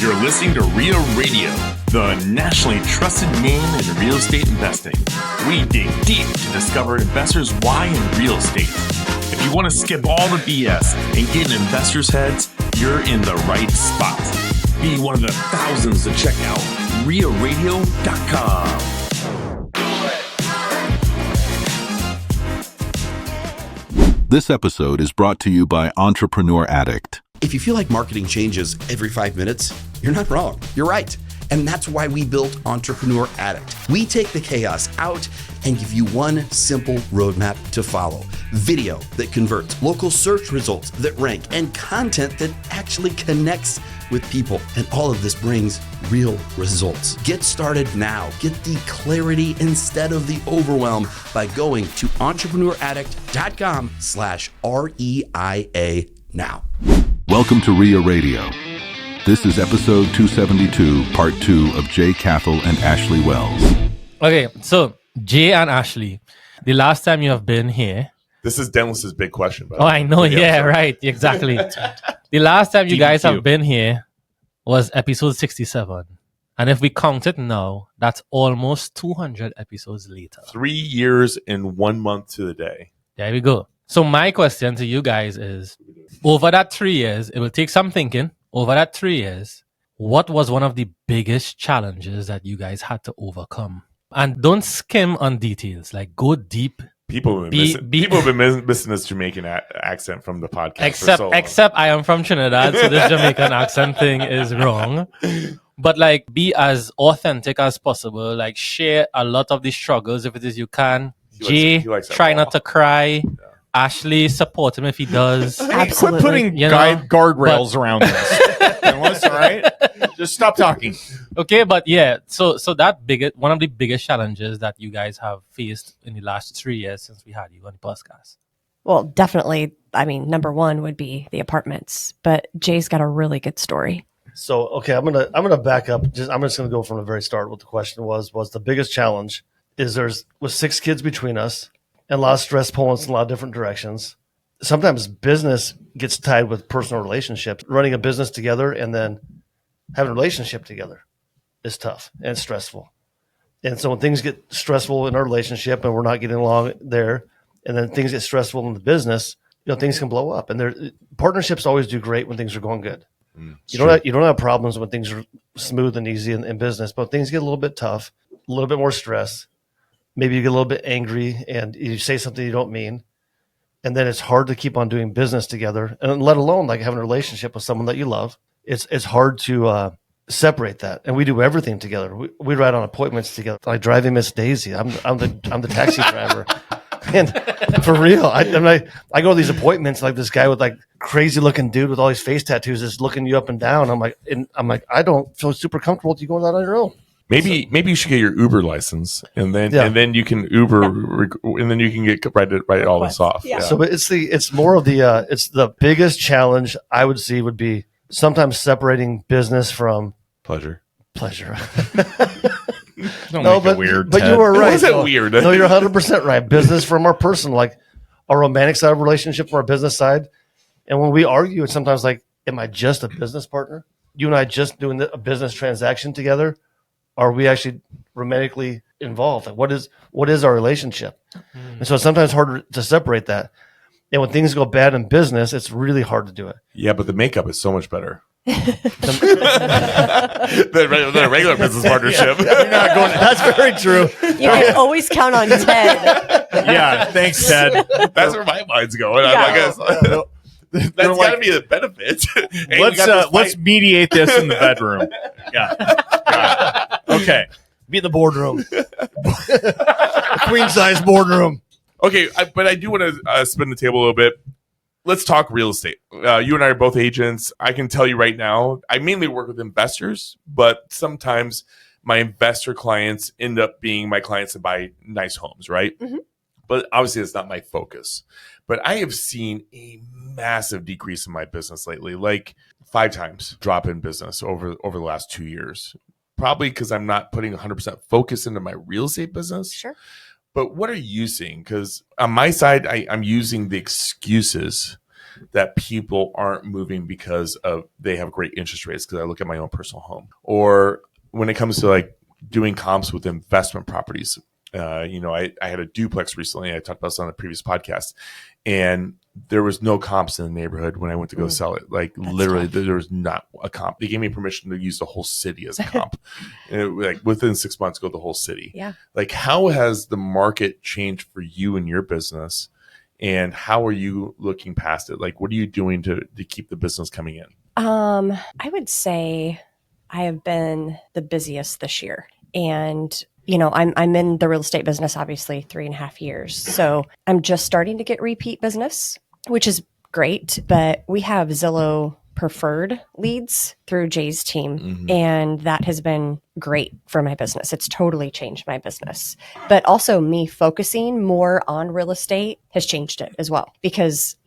You're listening to RIA Radio, the nationally trusted name in real estate investing. We dig deep to discover investors' why in real estate. If you want to skip all the BS and get in investors' heads, you're in the right spot. Be one of the thousands to check out RIARadio.com. This episode is brought to you by Entrepreneur Addict. If you feel like marketing changes every 5 minutes, you're not wrong. You're right. And that's why we built Entrepreneur Addict. We take the chaos out and give you one simple roadmap to follow. Video that converts, local search results that rank, and content that actually connects with people. And all of this brings real results. Get started now. Get the clarity instead of the overwhelm by going to entrepreneuraddict.com/REIA now. Welcome to RIA Radio. This is episode 272, part 2 of Jay Kathol and Ashley Wells. Okay, so Jay and Ashley, the last time you have been here. This is Dennis's big question. Oh, I know. Yeah, right. Exactly. The last time you guys have been here was episode 67. And if we count it now, that's almost 200 episodes later. 3 years and 1 month to the day. There we go. So my question to you guys is, over that 3 years, it will take some thinking. Over that 3 years, what was one of the biggest challenges that you guys had to overcome? And don't skim on details. Like, go deep. People have been missing this Jamaican accent from the podcast. Except I am from Trinidad, so this Jamaican accent thing is wrong. But like, be as authentic as possible. Like, share a lot of the struggles if it is you can. Jay, try not to cry. Yeah. Ashley, support him if he does. Absolutely. Quit putting guardrails around this. All right? Just stop talking. Okay, but yeah, so that one of the biggest challenges that you guys have faced in the last 3 years since we had you on the podcast. Well, definitely. I mean, number one would be the apartments, but Jay's got a really good story. So, okay, I'm gonna back up. I'm just gonna go from the very start. What the question was the biggest challenge is with 6 kids between us. And a lot of stress pulling us in a lot of different directions. Sometimes business gets tied with personal relationships. Running a business together and then having a relationship together is tough and stressful. And so when things get stressful in our relationship and we're not getting along there, and then things get stressful in the business, things can blow up. And partnerships always do great when things are going good. You don't have problems when things are smooth and easy in business, but things get a little bit tough, a little bit more stress. Maybe you get a little bit angry and you say something you don't mean. And then it's hard to keep on doing business together, and let alone like having a relationship with someone that you love. It's hard to separate that. And we do everything together. We ride on appointments together. Like driving Miss Daisy. I'm the taxi driver. And for real, I go to these appointments like this guy with like crazy looking dude with all these face tattoos is looking you up and down. I'm like, I don't feel super comfortable with you going out on your own. Maybe you should get your Uber license, and then you can Uber, and then you can write all this off. Yeah. So, but it's more of the biggest challenge I would see would be sometimes separating business from pleasure. Don't make it weird. But you were right. Is that weird? No, you're 100% right. Business from our personal, like our romantic side of a relationship from our business side, and when we argue, it's sometimes like, am I just a business partner? You and I just doing a business transaction together? Are we actually romantically involved? Like what is our relationship? And so it's sometimes harder to separate that. And when things go bad in business, it's really hard to do it. Yeah, but the makeup is so much better. than a regular business partnership. You're not going. That's very true. You can always count on Ted. Yeah, thanks, Ted. That's where my mind's going. Yeah. That's got to be the benefit. Let's mediate this in the bedroom. Yeah. Okay. Be in the boardroom. A queen size boardroom. Okay, but I do want to spin the table a little bit. Let's talk real estate. You and I are both agents. I can tell you right now, I mainly work with investors, but sometimes my investor clients end up being my clients that buy nice homes, right? Mm-hmm. But obviously, it's not my focus. But I have seen a massive decrease in my business lately, like 5 times drop in business over the last 2 years. Probably because I'm not putting 100% focus into my real estate business. Sure. But what are you seeing? Because on my side, I'm using the excuses that people aren't moving because of they have great interest rates, because I look at my own personal home. Or when it comes to like doing comps with investment properties, I had a duplex recently. I talked about this on the previous podcast, and there was no comps in the neighborhood when I went to go sell it. Like literally, there was not a comp. They gave me permission to use the whole city as a comp. And like within 6 months, go the whole city. Yeah. Like, how has the market changed for you and your business? And how are you looking past it? Like, what are you doing to keep the business coming in? I would say I have been the busiest this year. And I'm in the real estate business, obviously 3.5 years. So I'm just starting to get repeat business, which is great. But we have Zillow Preferred leads through Jay's team. Mm-hmm. And that has been great for my business. It's totally changed my business. But also me focusing more on real estate has changed it as well. Because,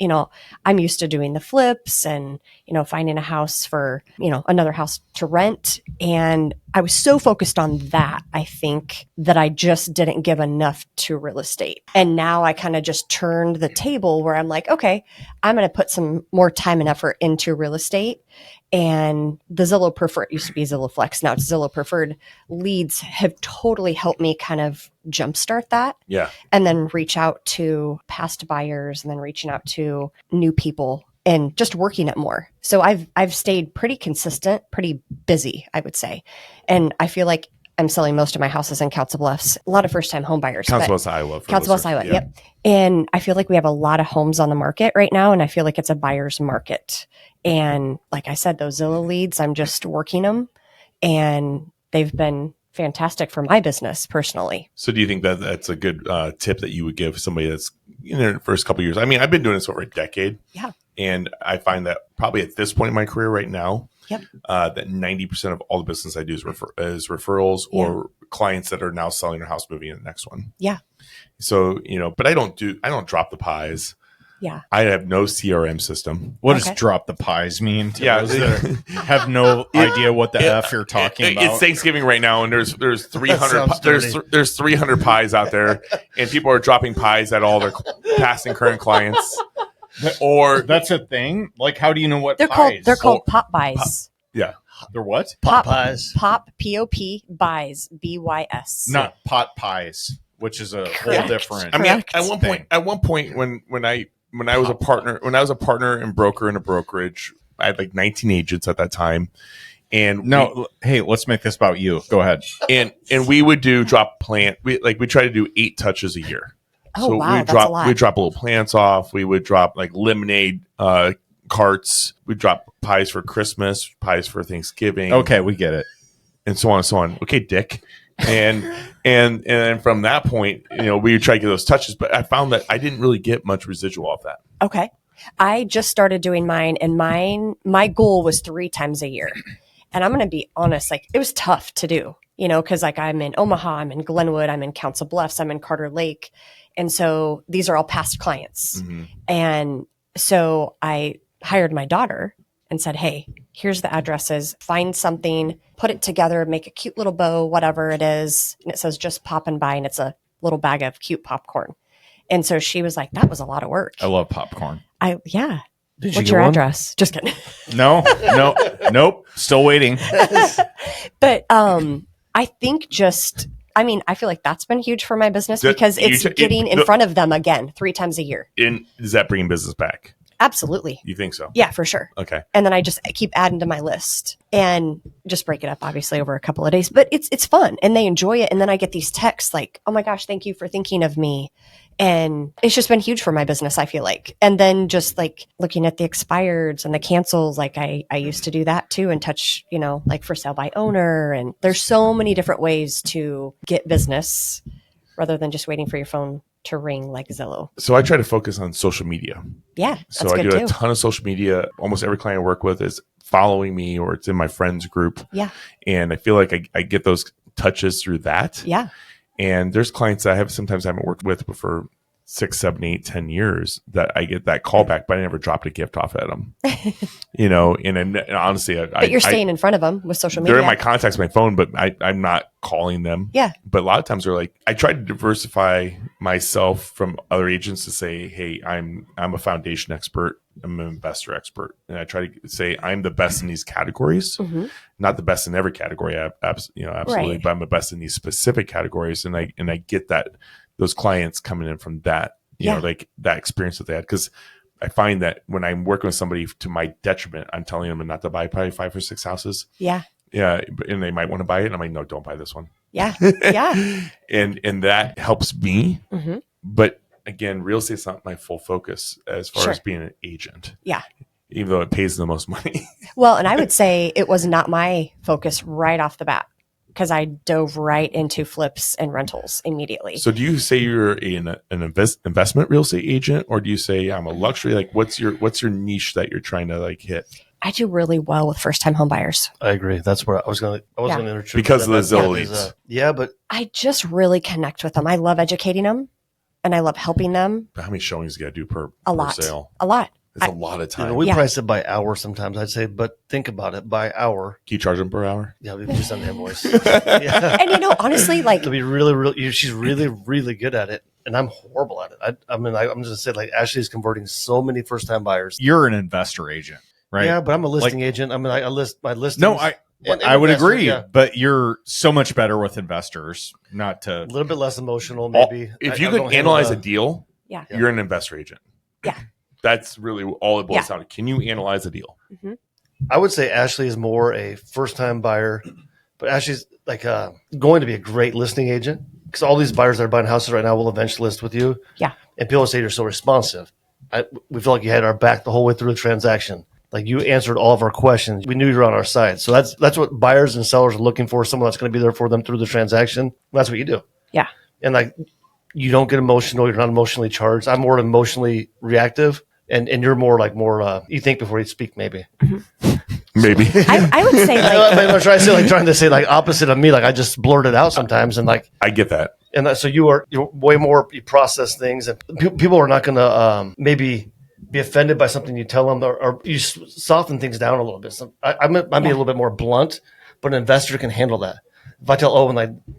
I'm used to doing the flips and, finding a house for, another house to rent. And I was so focused on that, I think, that I just didn't give enough to real estate. And now I kind of just turned the table where I'm like, okay, I'm going to put some more time and effort into real estate. And the Zillow Preferred, used to be Zillow Flex, now it's Zillow Preferred leads have totally helped me kind of jumpstart that. Yeah. And then reach out to past buyers and then reaching out to new people and just working it more. So I've stayed pretty consistent, pretty busy, I would say. And I feel like I'm selling most of my houses in Council Bluffs. A lot of first-time home buyers. Council Bluffs, Iowa. Council Bluffs, Iowa, yep. And I feel like we have a lot of homes on the market right now, and I feel like it's a buyer's market. And like I said, those Zillow leads, I'm just working them, and they've been fantastic for my business personally. So do you think that that's a good tip that you would give somebody that's in their first couple of years? I mean, I've been doing this over a decade. Yeah. And I find that probably at this point in my career right now, Yep. That 90% of all the business I do is referrals or clients that are now selling their house, moving to the next one. Yeah. So, but I don't drop the pies. Yeah. I have no CRM system. What does drop the pies mean to those that have no idea what the F you're talking about? It's Thanksgiving right now, and there's 300 there's 300 pies out there, and people are dropping pies at all their past and current clients. Or that's a thing. Like, how do you know what they're pies? called? They're called pop buys. Yeah, they're what? Pop pies. Pop POP buys BYS. Not pot pies, which is a whole different. I mean, at one point when I was a partner and broker in a brokerage, I had like 19 agents at that time. And hey, let's make this about you. Go ahead. And we would do drop plant. We try to do 8 touches a year. Oh, so wow, we drop little plants off. We would drop like lemonade carts. We drop pies for Christmas, pies for Thanksgiving. Okay, we get it. And so on and so on. Okay, Dick. And then from that point, we would try to get those touches, but I found that I didn't really get much residual off that. Okay. I just started doing mine, and my goal was 3 times a year. And I'm going to be honest, like it was tough to do, because like I'm in Omaha, I'm in Glenwood, I'm in Council Bluffs, I'm in Carter Lake. And so these are all past clients. Mm-hmm. And so I hired my daughter and said, hey, here's the addresses, find something, put it together, make a cute little bow, whatever it is. And it says just pop and buy. And it's a little bag of cute popcorn. And so she was like, that was a lot of work. I love popcorn. Yeah. Did What's you your get one? address? Just kidding. Nope. Still waiting. But I think I feel like that's been huge for my business because it's getting in front of them again 3 times a year. And is that bringing business back? Absolutely. You think so? Yeah, for sure. Okay. And then I just keep adding to my list and just break it up, obviously, over a couple of days. But it's fun and they enjoy it. And then I get these texts like, oh my gosh, thank you for thinking of me. And it's just been huge for my business, I feel like. And then just like looking at the expireds and the cancels, like I used to do that too and touch, like for sale by owner. And there's so many different ways to get business rather than just waiting for your phone to ring like Zillow. So I try to focus on social media. Yeah. So I do a ton of social media. Almost every client I work with is following me or it's in my friends group. Yeah. And I feel like I get those touches through that. Yeah. And there's clients that I sometimes haven't worked with for 6, 7, 8, 10 years that I get that call back, but I never dropped a gift off at them. And honestly, But you're staying in front of them with social media. they're in my contacts, my phone, but I'm not calling them. Yeah. But a lot of times they're like, I try to diversify myself from other agents to say, hey, I'm a foundation expert. I'm an investor expert. And I try to say I'm the best in these categories, not the best in every category. Absolutely. Right. But I'm the best in these specific categories. And I get those clients coming in from that, like that experience that they had. Cause I find that when I'm working with somebody to my detriment, I'm telling them not to buy probably 5 or 6 houses. Yeah. Yeah. And they might want to buy it. And I'm like, no, don't buy this one. Yeah. Yeah. and that helps me. Mm-hmm. But again, real estate's not my full focus as far as being an agent. Yeah. Even though it pays the most money. Well, and I would say it was not my focus right off the bat, because I dove right into flips and rentals immediately. So do you say you're an investment real estate agent, or do you say I'm a luxury? Like what's your niche that you're trying to like hit? I do really well with first time home buyers. I agree. That's where I was going to introduce because of the Zillow leads. But I just really connect with them. I love educating them and I love helping them. But how many showings you got to do per lot. A lot. It's a lot of time. We price it by hour sometimes, I'd say, but think about it, by hour. Can you charge them per hour? Yeah, we can just send an invoice. Yeah. And honestly, like to be really, she's really, really good at it. And I'm horrible at it. I'm just going to say, like, Ashley's converting so many first time buyers. You're an investor agent, right? Yeah, but I'm a listing agent. I mean, I list my listings. No, I would agree, yeah. but you're so much better with investors. Not to a little bit less emotional, maybe. If you can analyze a deal, yeah, you're an investor agent. Yeah, that's really all it boils down to. Can you analyze a deal? Mm-hmm. I would say Ashley is more a first time buyer, but Ashley's like going to be a great listing agent, because all these buyers that are buying houses right now will eventually list with you. Yeah, and people say you're so responsive. We feel like you had our back the whole way through the transaction. Like, you answered all of our questions. We knew you were on our side. So that's what buyers and sellers are looking for, someone that's going to be there for them through the transaction. That's what you do. Yeah. And like, you don't get emotional. You're not emotionally charged. I'm more emotionally reactive. And you're more you think before you speak, maybe. Mm-hmm. Maybe. I would say I'm trying to say opposite of me. Like, I just blurt it out sometimes. And like, I get that. And so you're way more, you process things, and people are not going to maybe be offended by something you tell them, or you soften things down a little bit. So I might be a little bit more blunt, but an investor can handle that. If I tell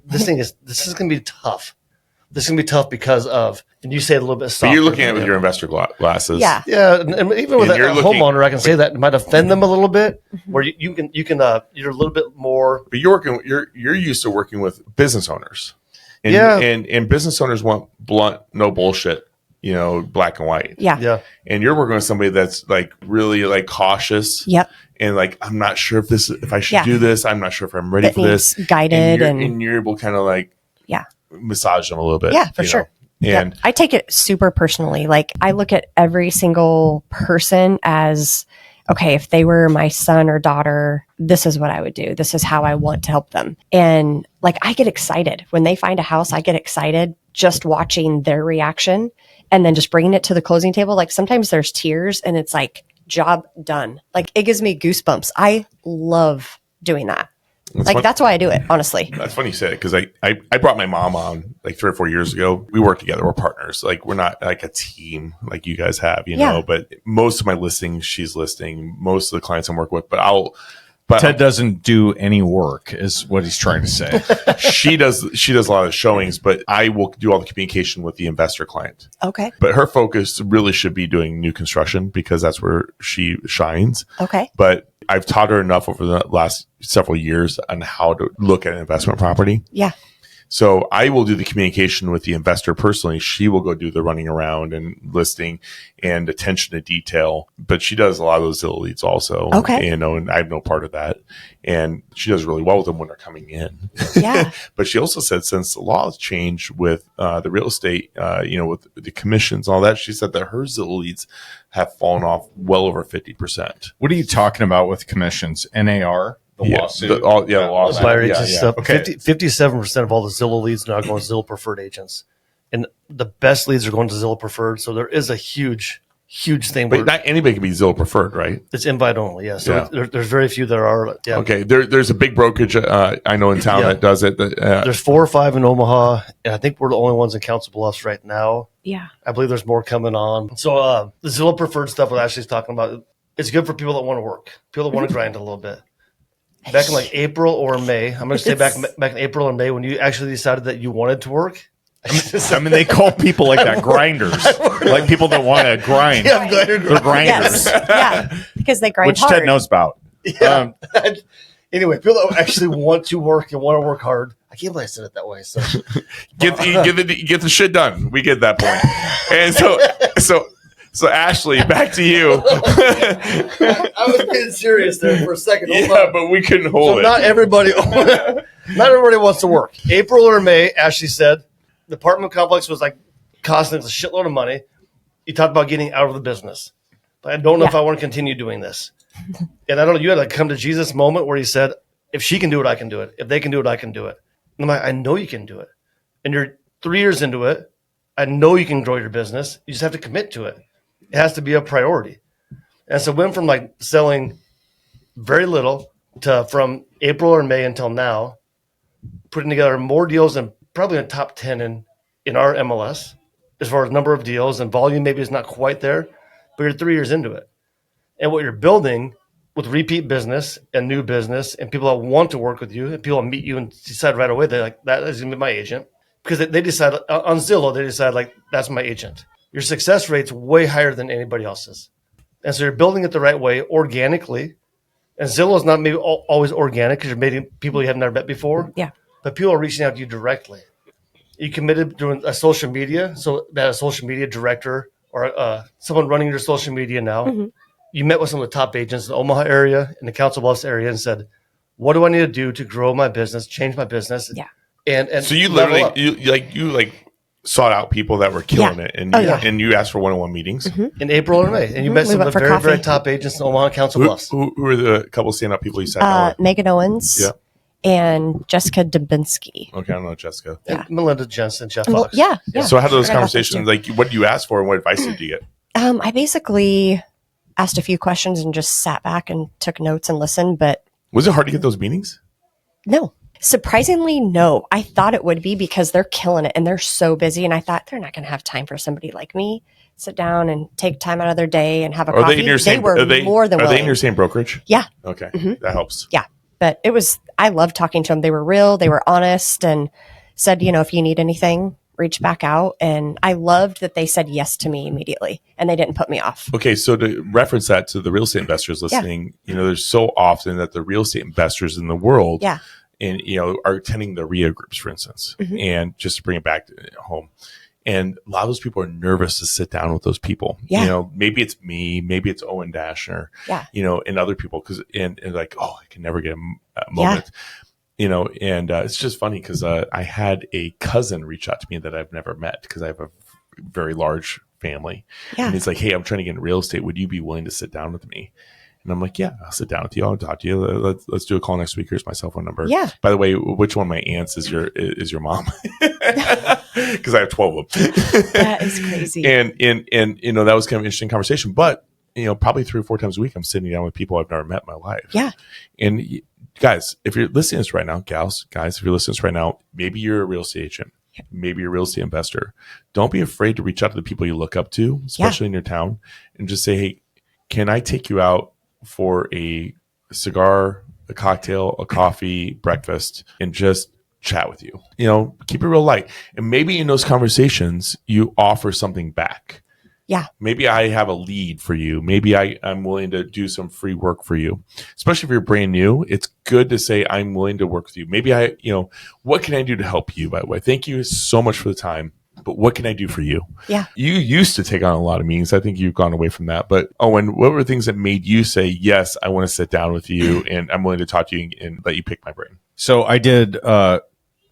this is going to be tough. This is going to be tough because of, and you say it a little bit softer. But you're looking at it with your investor glasses. Yeah. Yeah. And even with a homeowner, I can say that it might offend them a little bit, where you're a little bit more. But you're used to working with business owners. And business owners want blunt, no bullshit, black and white. Yeah. Yeah. And you're working with somebody that's like really like cautious. Yep. And like, I'm not sure if I should do this. I'm not sure if I'm ready for this. Guided and you're able to kind of like massage them a little bit. Yeah, for sure. And I take it super personally. Like, I look at every single person as, okay, if they were my son or daughter, this is what I would do. This is how I want to help them. And like, I get excited when they find a house. I get excited just watching their reaction and then just bringing it to the closing table. Like, sometimes there's tears and it's like, job done. Like, it gives me goosebumps. I love doing that. That's why I do it, honestly. That's funny you say it, because I brought my mom on like 3 or 4 years ago. We work together. We're partners. Like, we're not like a team like you guys have, know. But most of my listings, she's listing. Most of the clients I'm working with. But Ted doesn't do any work, is what he's trying to say. She does a lot of showings, but I will do all the communication with the investor client. Okay. But her focus really should be doing new construction, because that's where she shines. Okay. But I've taught her enough over the last several years on how to look at an investment property. Yeah. So I will do the communication with the investor personally. She will go do the running around and listing and attention to detail. But she does a lot of those Zillow leads also. Okay. And I have no part of that. And she does really well with them when they're coming in. Yeah. But she also said, since the laws changed with the real estate, with the commissions and all that, she said that her Zillow leads have fallen off well over 50%. What are you talking about with commissions? NAR? The lawsuit. The lawsuit. Buyer agent stuff. Okay. 57% of all the Zillow leads now go to Zillow Preferred agents. And the best leads are going to Zillow Preferred. So there is a huge huge thing. But not anybody can be Zillow Preferred, right? It's invite only. Yeah. So there's very few that are. Yeah. Okay. There's a big brokerage I know in town that does it. There's 4 or 5 in Omaha, and I think we're the only ones in Council Bluffs right now. Yeah. I believe there's more coming on. So the Zillow Preferred stuff what Ashley's talking about, it's good for people that want to work, people that want to grind a little bit. Back in like April or May, I'm going to say back in April or May when you actually decided that you wanted to work. I mean, they call people like that grinders, like people that want to grind. Yeah, they're grinders. Yes. Yeah. Because they grind Which hard. Ted knows about. Yeah. Anyway, people that actually want to work and want to work hard. I can't believe I said it that way. So get the shit done. We get that point. And so Ashley, back to you. I was being serious there for a second. Yeah, but we couldn't hold it. Not everybody wants to work. April or May, Ashley said, the apartment complex was like costing us a shitload of money. You talked about getting out of the business. But I don't know if I want to continue doing this. And I don't know, you had a come to Jesus moment where you said, if she can do it, I can do it. If they can do it, I can do it. And I'm like, I know you can do it. And you're 3 years into it. I know you can grow your business. You just have to commit to it. It has to be a priority. And so went from like selling very little to from April or May until now, putting together more deals than probably in the top 10 in our MLS as far as number of deals, and volume maybe is not quite there, but you're 3 years into it. And what you're building with repeat business and new business and people that want to work with you and people that meet you and decide right away, they're like, that is going to be my agent. Because they decide on Zillow, they decide like, that's my agent. Your success rate's way higher than anybody else's. And so you're building it the right way organically. And Zillow is not maybe always organic because you're meeting people you have never met before. Yeah. But people are reaching out to you directly. You committed doing a social media. So that a social media director or someone running your social media now. Mm-hmm. You met with some of the top agents in the Omaha area, in the Council Bluffs area, and said, what do I need to do to grow my business, change my business? Yeah. And so you literally, you sought out people that were killing it, and you asked for one-on-one meetings in April or May, and you met some of the very, very top agents in Omaha Council Bluffs. Who were the couple stand-up people you sat down with? Megan Owens and Jessica Dubinsky. Okay, I don't know Jessica. And Melinda Jensen, Jeff Fox. Yeah. So how do those conversations, like what do you ask for and what advice did you get? I basically asked a few questions and just sat back and took notes and listened. But was it hard to get those meetings? No. Surprisingly, no. I thought it would be because they're killing it and they're so busy. And I thought they're not going to have time for somebody like me. Sit down and take time out of their day and have a coffee. They were more than willing. Are they in your same brokerage? Yeah. Okay. That helps. Yeah. But I loved talking to them. They were real. They were honest and said, if you need anything, reach back out. And I loved that they said yes to me immediately and they didn't put me off. Okay. So to reference that to the real estate investors listening, there's so often that the real estate investors in the world and, are attending the RIA groups, for instance, and just to bring it back to home. And a lot of those people are nervous to sit down with those people. Yeah. Maybe it's me, maybe it's Owen Dashner, and other people and like, oh, I can never get a moment. And it's just funny because I had a cousin reach out to me that I've never met because I have a very large family. Yeah. And he's like, hey, I'm trying to get into real estate. Would you be willing to sit down with me? And I'm like, yeah, I'll sit doon with you. I'll talk to you. Let's do a call next week. Here's my cell phone number. Yeah. By the way, which one of my aunts is your mom? Because I have 12 of them. That is crazy. And that was kind of an interesting conversation. But probably 3 or 4 times a week, I'm sitting down with people I've never met in my life. Yeah. And guys, if you're listening to this right now, guys, if you're listening to this right now, maybe you're a real estate agent. Maybe you're a real estate investor. Don't be afraid to reach out to the people you look up to, especially in your town, and just say, hey, can I take you out for a cigar, a cocktail, a coffee, breakfast, and just chat with you? Keep it real light. And maybe in those conversations, you offer something back. Yeah. Maybe I have a lead for you. Maybe I'm willing to do some free work for you. Especially if you're brand new, it's good to say, I'm willing to work with you. Maybe what can I do to help you, by the way? Thank you so much for the time. But what can I do for you? Yeah. You used to take on a lot of meetings. I think you've gone away from that. But Owen, what were things that made you say, yes, I want to sit down with you and I'm willing to talk to you and let you pick my brain? So I did,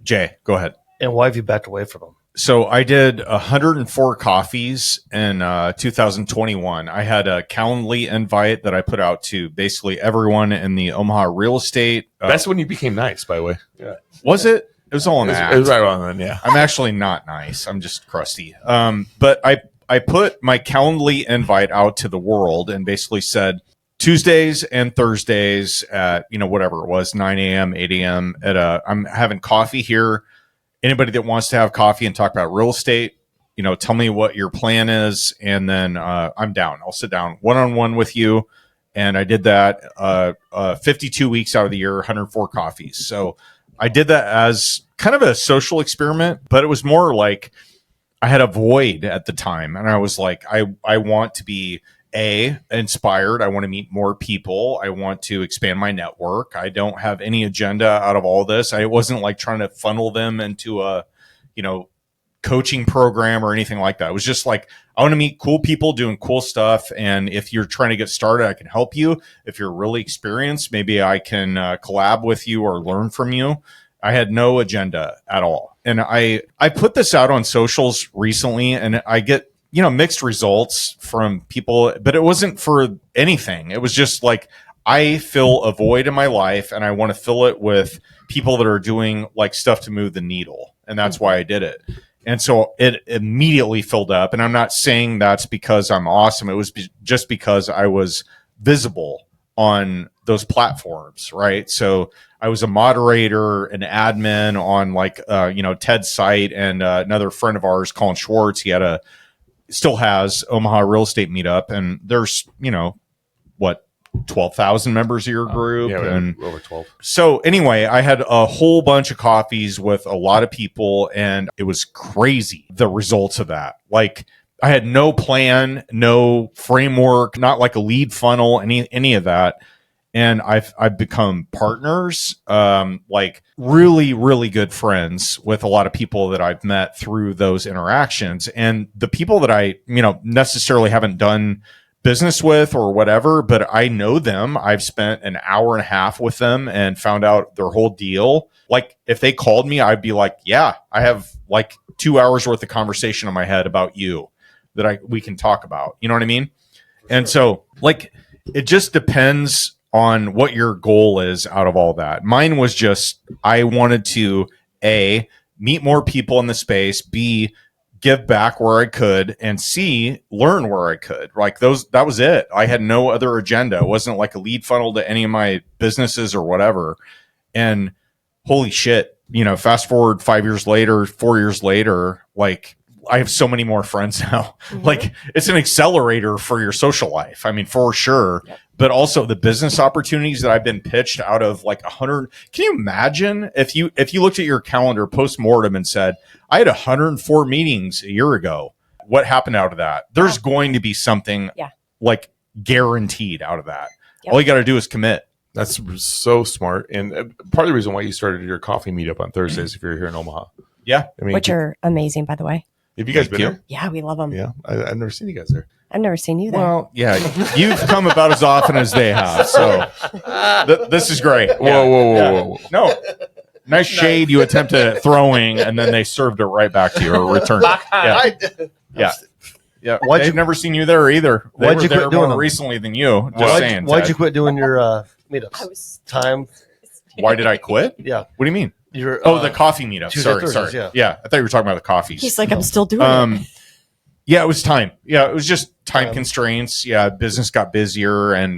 Jay, go ahead. And why have you backed away from them? So I did 104 coffees in 2021. I had a Calendly invite that I put out to basically everyone in the Omaha real estate. That's when you became nice, by the way. Yeah. Was it? It was all an act. It was right on then, yeah. I'm actually not nice. I'm just crusty. But I I put my Calendly invite out to the world and basically said Tuesdays and Thursdays at, whatever it was, 9 a.m., 8 a.m. I'm having coffee here. Anybody that wants to have coffee and talk about real estate, tell me what your plan is. And then I'm down. I'll sit down one-on-one with you. And I did that 52 weeks out of the year, 104 coffees. So I did that as kind of a social experiment, but it was more like I had a void at the time. And I was like, I want to be inspired. I want to meet more people. I want to expand my network. I don't have any agenda out of all this. I wasn't like trying to funnel them into a, coaching program or anything like that. It was just like, I want to meet cool people doing cool stuff. And if you're trying to get started, I can help you. If you're really experienced, maybe I can collab with you or learn from you. I had no agenda at all. And I put this out on socials recently, and I get, mixed results from people, but it wasn't for anything. It was just like, I fill a void in my life and I want to fill it with people that are doing like stuff to move the needle. And that's why I did it. And so it immediately filled up. And I'm not saying that's because I'm awesome. It was just because I was visible on those platforms, right? So I was a moderator, an admin on like, Ted's site, and another friend of ours, Colin Schwartz, he still has Omaha Real Estate Meetup. And there's, 12,000 members of your group. And over 12. So anyway, I had a whole bunch of coffees with a lot of people, and it was crazy, the results of that. Like, I had no plan, no framework, not like a lead funnel, any of that. And I've become partners, like really, really good friends with a lot of people that I've met through those interactions. And the people that I, necessarily haven't done business with or whatever, but I know them. I've spent an hour and a half with them and found out their whole deal. Like, if they called me, I'd be like, yeah, I have like 2 hours worth of conversation in my head about you that we can talk about. You know what I mean? And so like, it just depends on what your goal is out of all that. Mine was just, I wanted to A, meet more people in the space, B, give back where I could, and C, learn where I could. Like that was it. I had no other agenda. It wasn't like a lead funnel to any of my businesses or whatever. And holy shit, fast forward 5 years later, 4 years later, like I have so many more friends now. Mm-hmm. Like, it's an accelerator for your social life. I mean, for sure. Yep. But also the business opportunities that I've been pitched out of like 100. Can you imagine if you looked at your calendar post-mortem and said, I had 104 meetings a year ago. What happened out of that? There's going to be something like guaranteed out of that. Yep. All you got to do is commit. That's so smart. And part of the reason why you started your coffee meetup on Thursdays, if you're here in Omaha. Yeah. I mean, which are amazing, by the way. Have you guys been there? Yeah, we love them. Yeah. I've never seen you guys there. I've never seen you there. Well, yeah, you've come about as often as they have. So this is great. Whoa. No. Nice shade you attempted at throwing, and then they served it right back to you or returned it. Yeah. They've never seen you there either. Why'd you quit doing more recently than you? Why'd you quit doing your meetups? Time. Why did I quit? Yeah. What do you mean? The coffee meetup. Sorry. Yeah. I thought you were talking about the coffees. He's like, I'm still doing it. Yeah, it was time. Yeah, it was just time constraints. Yeah, business got busier, and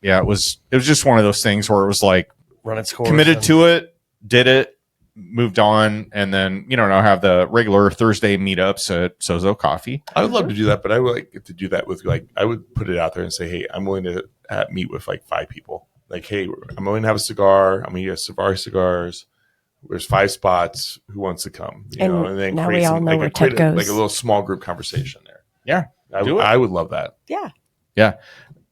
it was just one of those things where it was like run its course, committed to it, did it, moved on, and then now have the regular Thursday meetups at Sozo Coffee. I would love to do that, but I would like to do that with I would put it out there and say, hey, I'm willing to meet with like 5 people. Like, hey, I'm willing to have a cigar. I'm going to get Savari cigars. There's 5 spots. Who wants to come? And then now we all know where Ted goes. Like a little small group conversation there. Yeah, I would love that. Yeah.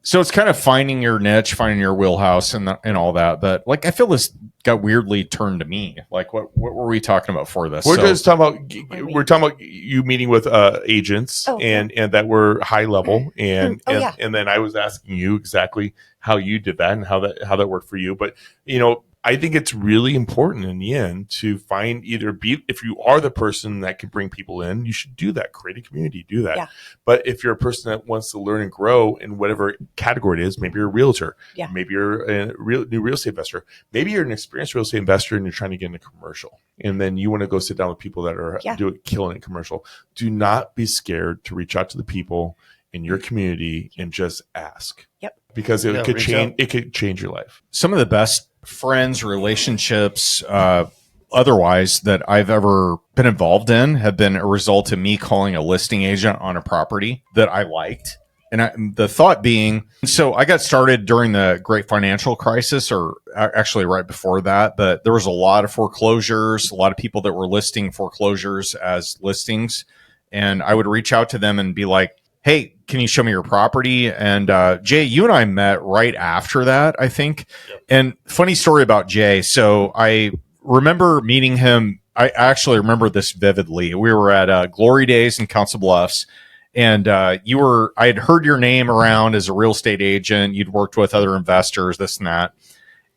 So it's kind of finding your niche, finding your wheelhouse, and all that. But like, I feel this got weirdly turned to me. Like, what were we talking about for this? We're talking about you meeting with agents and that were high level, and then I was asking you exactly how you did that and how that worked for you. But I think it's really important in the end to find if you are the person that can bring people in, you should do that. Create a community, do that. Yeah. But if you're a person that wants to learn and grow in whatever category it is, maybe you're a realtor, Yeah. maybe you're a new real estate investor, maybe you're an experienced real estate investor and you're trying to get into commercial, and then you want to go sit down with people that are killing it commercial. Do not be scared to reach out to the people in your community and just ask. Yep. Because it could change. It could change your life. Some of the best friends, relationships, otherwise that I've ever been involved in have been a result of me calling a listing agent on a property that I liked. And the thought being, so I got started during the great financial crisis, or actually right before that, but there was a lot of foreclosures, a lot of people that were listing foreclosures as listings. And I would reach out to them and be like, hey, can you show me your property? And Jay, you and I met right after that, I think. Yep. And funny story about Jay. So I remember meeting him. I actually remember this vividly. We were at Glory Days in Council Bluffs. And I had heard your name around as a real estate agent. You'd worked with other investors, this and that.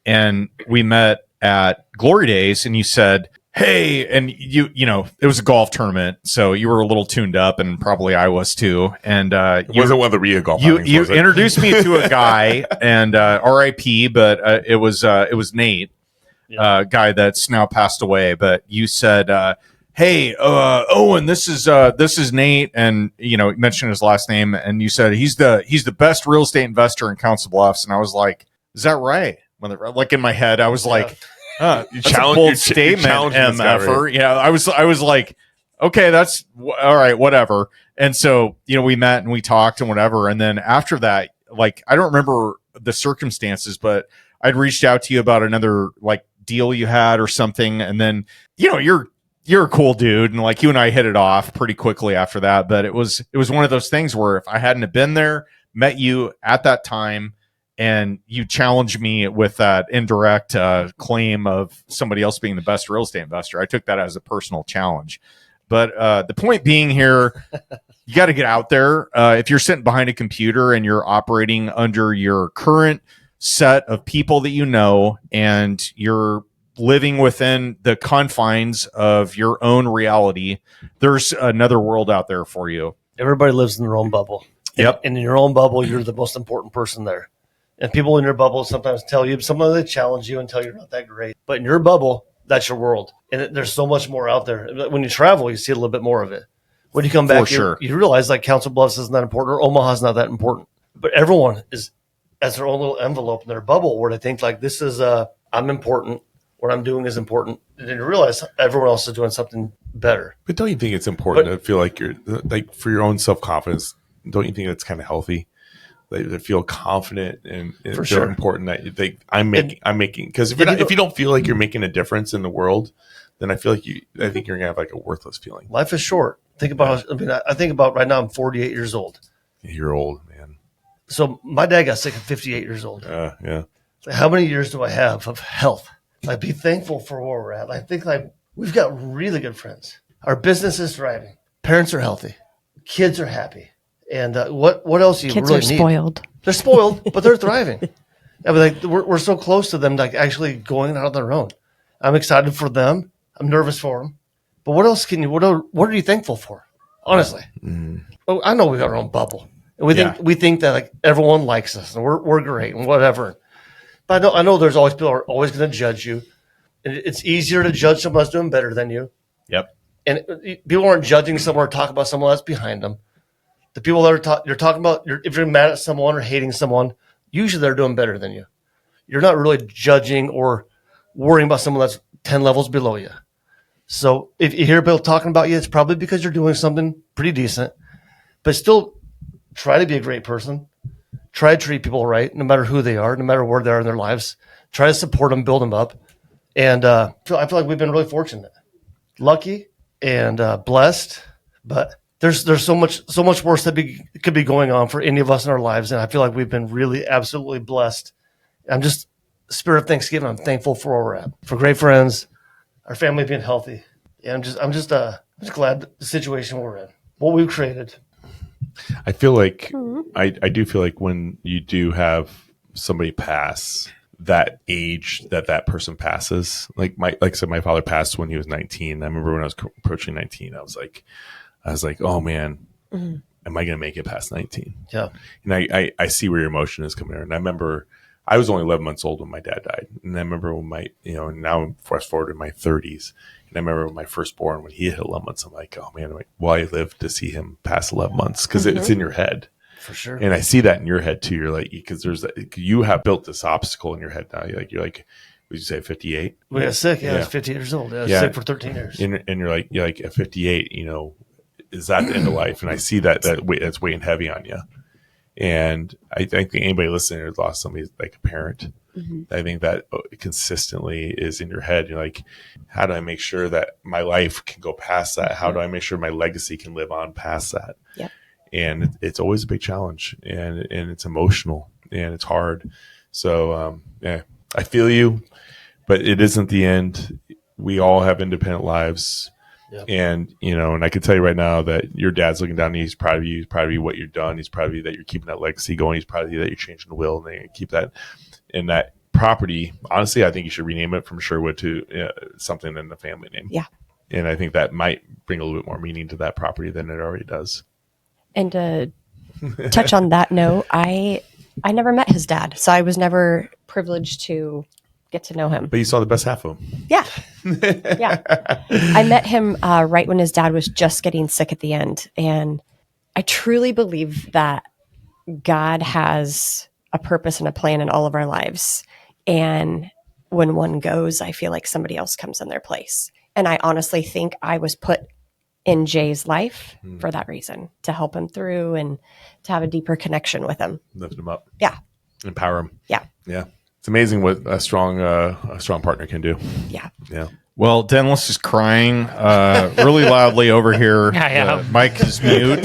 And we met at Glory Days, and you said, hey, and you know, it was a golf tournament, so you were a little tuned up, and probably I was too. And it wasn't one of the Rio golf. You introduced me to a guy, and R.I.P. But it was Nate, guy that's now passed away. But you said, hey, Owen, this is Nate, and you know, mentioned his last name, and you said he's the best real estate investor in Council Bluffs, and I was like, is that right? Like in my head, I was like. That's a bold statement, MFer. Yeah, I was like, okay, that's all right, whatever. And so, you know, we met and we talked and whatever. And then after that, like, I don't remember the circumstances, but I'd reached out to you about another like deal you had or something. And then, you know, you're a cool dude, and like you and I hit it off pretty quickly after that. But it was one of those things where if I hadn't have been there, met you at that time, and you challenged me with that indirect claim of somebody else being the best real estate investor, I took that as a personal challenge. But the point being here, you got to get out there. If you're sitting behind a computer and you're operating under your current set of people that you know, and you're living within the confines of your own reality, there's another world out there for you. Everybody lives in their own bubble. Yep. And in your own bubble, you're the most important person there. And people in your bubble sometimes tell you, sometimes they challenge you and tell you you're not that great. But in your bubble, that's your world. And there's so much more out there. When you travel, you see a little bit more of it. When you come back, you realize like Council Bluffs isn't that important, or Omaha's not that important. But everyone has their own little envelope in their bubble where they think like, this is, I'm important. What I'm doing is important. And then you realize everyone else is doing something better. But don't you think it's important to feel like you're, like, for your own self-confidence, don't you think that's kind of healthy? They feel confident and feel important that you think I'm making, because if you don't feel like you're making a difference in the world, then I think you're gonna have like a worthless feeling. Life is short. Think about, I think about right now, I'm 48 years old. You're old, man. So my dad got sick at 58 years old. Yeah. So how many years do I have of health? Like, be thankful for where we're at. I think like we've got really good friends. Our business is thriving. Parents are healthy. Kids are happy. And what else do you Kids really are need? spoiled. They're spoiled, but they're thriving. I mean, like we're so close to them, like actually going out on their own. I'm excited for them. I'm nervous for them. But what else can you? What are you thankful for? Honestly, well, I know we got our own bubble, and we think that like everyone likes us and we're great and whatever. But I know there's always people are always going to judge you, and it's easier to judge someone that's doing better than you. Yep. And people aren't judging someone or talking about someone that's behind them. The people that you're talking about, if you're mad at someone or hating someone, usually they're doing better than you. You're not really judging or worrying about someone that's 10 levels below you. So if you hear people talking about you, it's probably because you're doing something pretty decent. But still, try to be a great person. Try to treat people right, no matter who they are, no matter where they are in their lives. Try to support them, build them up. And I feel like we've been really fortunate, lucky, and blessed. But there's so much worse that could be going on for any of us in our lives, and I feel like we've been really absolutely blessed. I'm just spirit of Thanksgiving. I'm thankful for where we're at, for great friends, our family being healthy. Yeah, I'm just glad the situation we're in, what we've created. I feel like I do feel like when you do have somebody pass, that age that person passes. Like I said, my father passed when he was 19. I remember when I was approaching 19, I was like, oh man, am I going to make it past 19? Yeah. And I see where your emotion is coming in. And I remember I was only 11 months old when my dad died. And I remember when now I'm fast forward in my 30s. And I remember when my firstborn, when he hit 11 months, I'm like, oh man, will I live to see him past 11 months? Because it's in your head. For sure. And I see that in your head too. You're like, because you have built this obstacle in your head now. You're like, would you say 58? We got sick. Yeah, I was 58 years old. I was sick for 13 years. And you're like at 58, is that the end of life? And I see that's weighing heavy on you. And I think anybody listening has lost somebody like a parent. I think that consistently is in your head. You're like, how do I make sure that my life can go past that? How do I make sure my legacy can live on past that? Yep. And it's always a big challenge, and it's emotional and it's hard. So I feel you, but it isn't the end. We all have independent lives. Yep. And and I can tell you right now that your dad's looking down and he's proud of you. He's proud of you what you've done. He's proud of you that you're keeping that legacy going. He's proud of you that you're changing the will and they keep that. And that property, honestly, I think you should rename it from Sherwood to something in the family name. Yeah. And I think that might bring a little bit more meaning to that property than it already does. And to touch on that note, I never met his dad, so I was never privileged to get to know him. But you saw the best half of him. Yeah. Yeah. I met him right when his dad was just getting sick at the end. And I truly believe that God has a purpose and a plan in all of our lives. And when one goes, I feel like somebody else comes in their place. And I honestly think I was put in Jay's life for that reason, to help him through and to have a deeper connection with him. Lift him up. Yeah. Empower him. Yeah. Yeah. It's amazing what a strong partner can do. Yeah. Yeah. Well, Dennis is crying really loudly over here. Yeah. Mike is muted.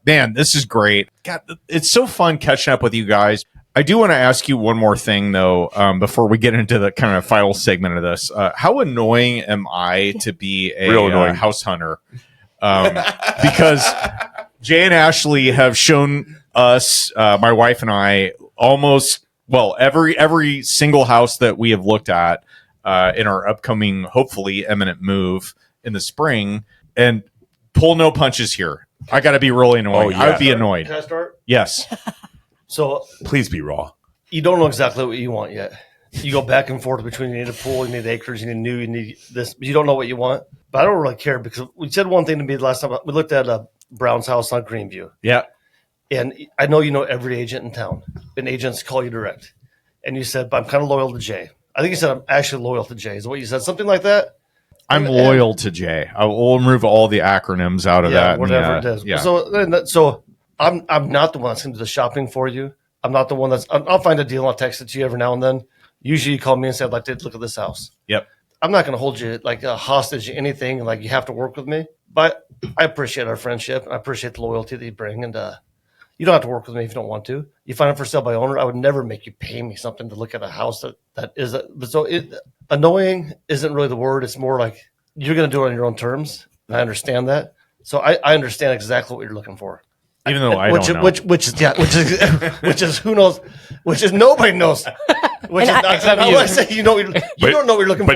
Man, this is great. God, it's so fun catching up with you guys. I do want to ask you one more thing, though, before we get into the kind of final segment of this. How annoying am I to be a house hunter? Because Jay and Ashley have shown us, my wife and I, every single house that we have looked at in our upcoming, hopefully imminent move in the spring, and pull no punches here. I got to be really annoying. Yeah. I would be annoyed. Can I start? Yes. So Please be raw. you don't know exactly what you want yet. You go back and forth between you need a pool, you need acres, you need this. But you don't know what you want. But I don't really care because we said one thing to me the last time. We looked at Brown's house on Greenview. Yeah. And I know you know every agent in town. And agents call you direct. And you said, but I'm kind of loyal to Jay. I think you said I'm actually loyal to Jay. Is what you said? Something like that? I'm loyal to Jay. I will remove all the acronyms out of that. Whatever it is. Yeah. So I'm not the one that's going to do the shopping for you. I'm not the one I'll find a deal. I'll text it to you every now and then. Usually you call me and say, I'd like to look at this house. Yep. I'm not going to hold you like a hostage to anything. Like you have to work with me, but I appreciate our friendship. I appreciate the loyalty that you bring. And you don't have to work with me if you don't want to. You find it for sale by owner. I would never make you pay me something to look at a house that is annoying isn't really the word. It's more like you're going to do it on your own terms. And I understand that. So I understand exactly what you're looking for. Even though I don't know. Which is who knows, which is nobody knows. Which And is not I say you don't know what you're looking for.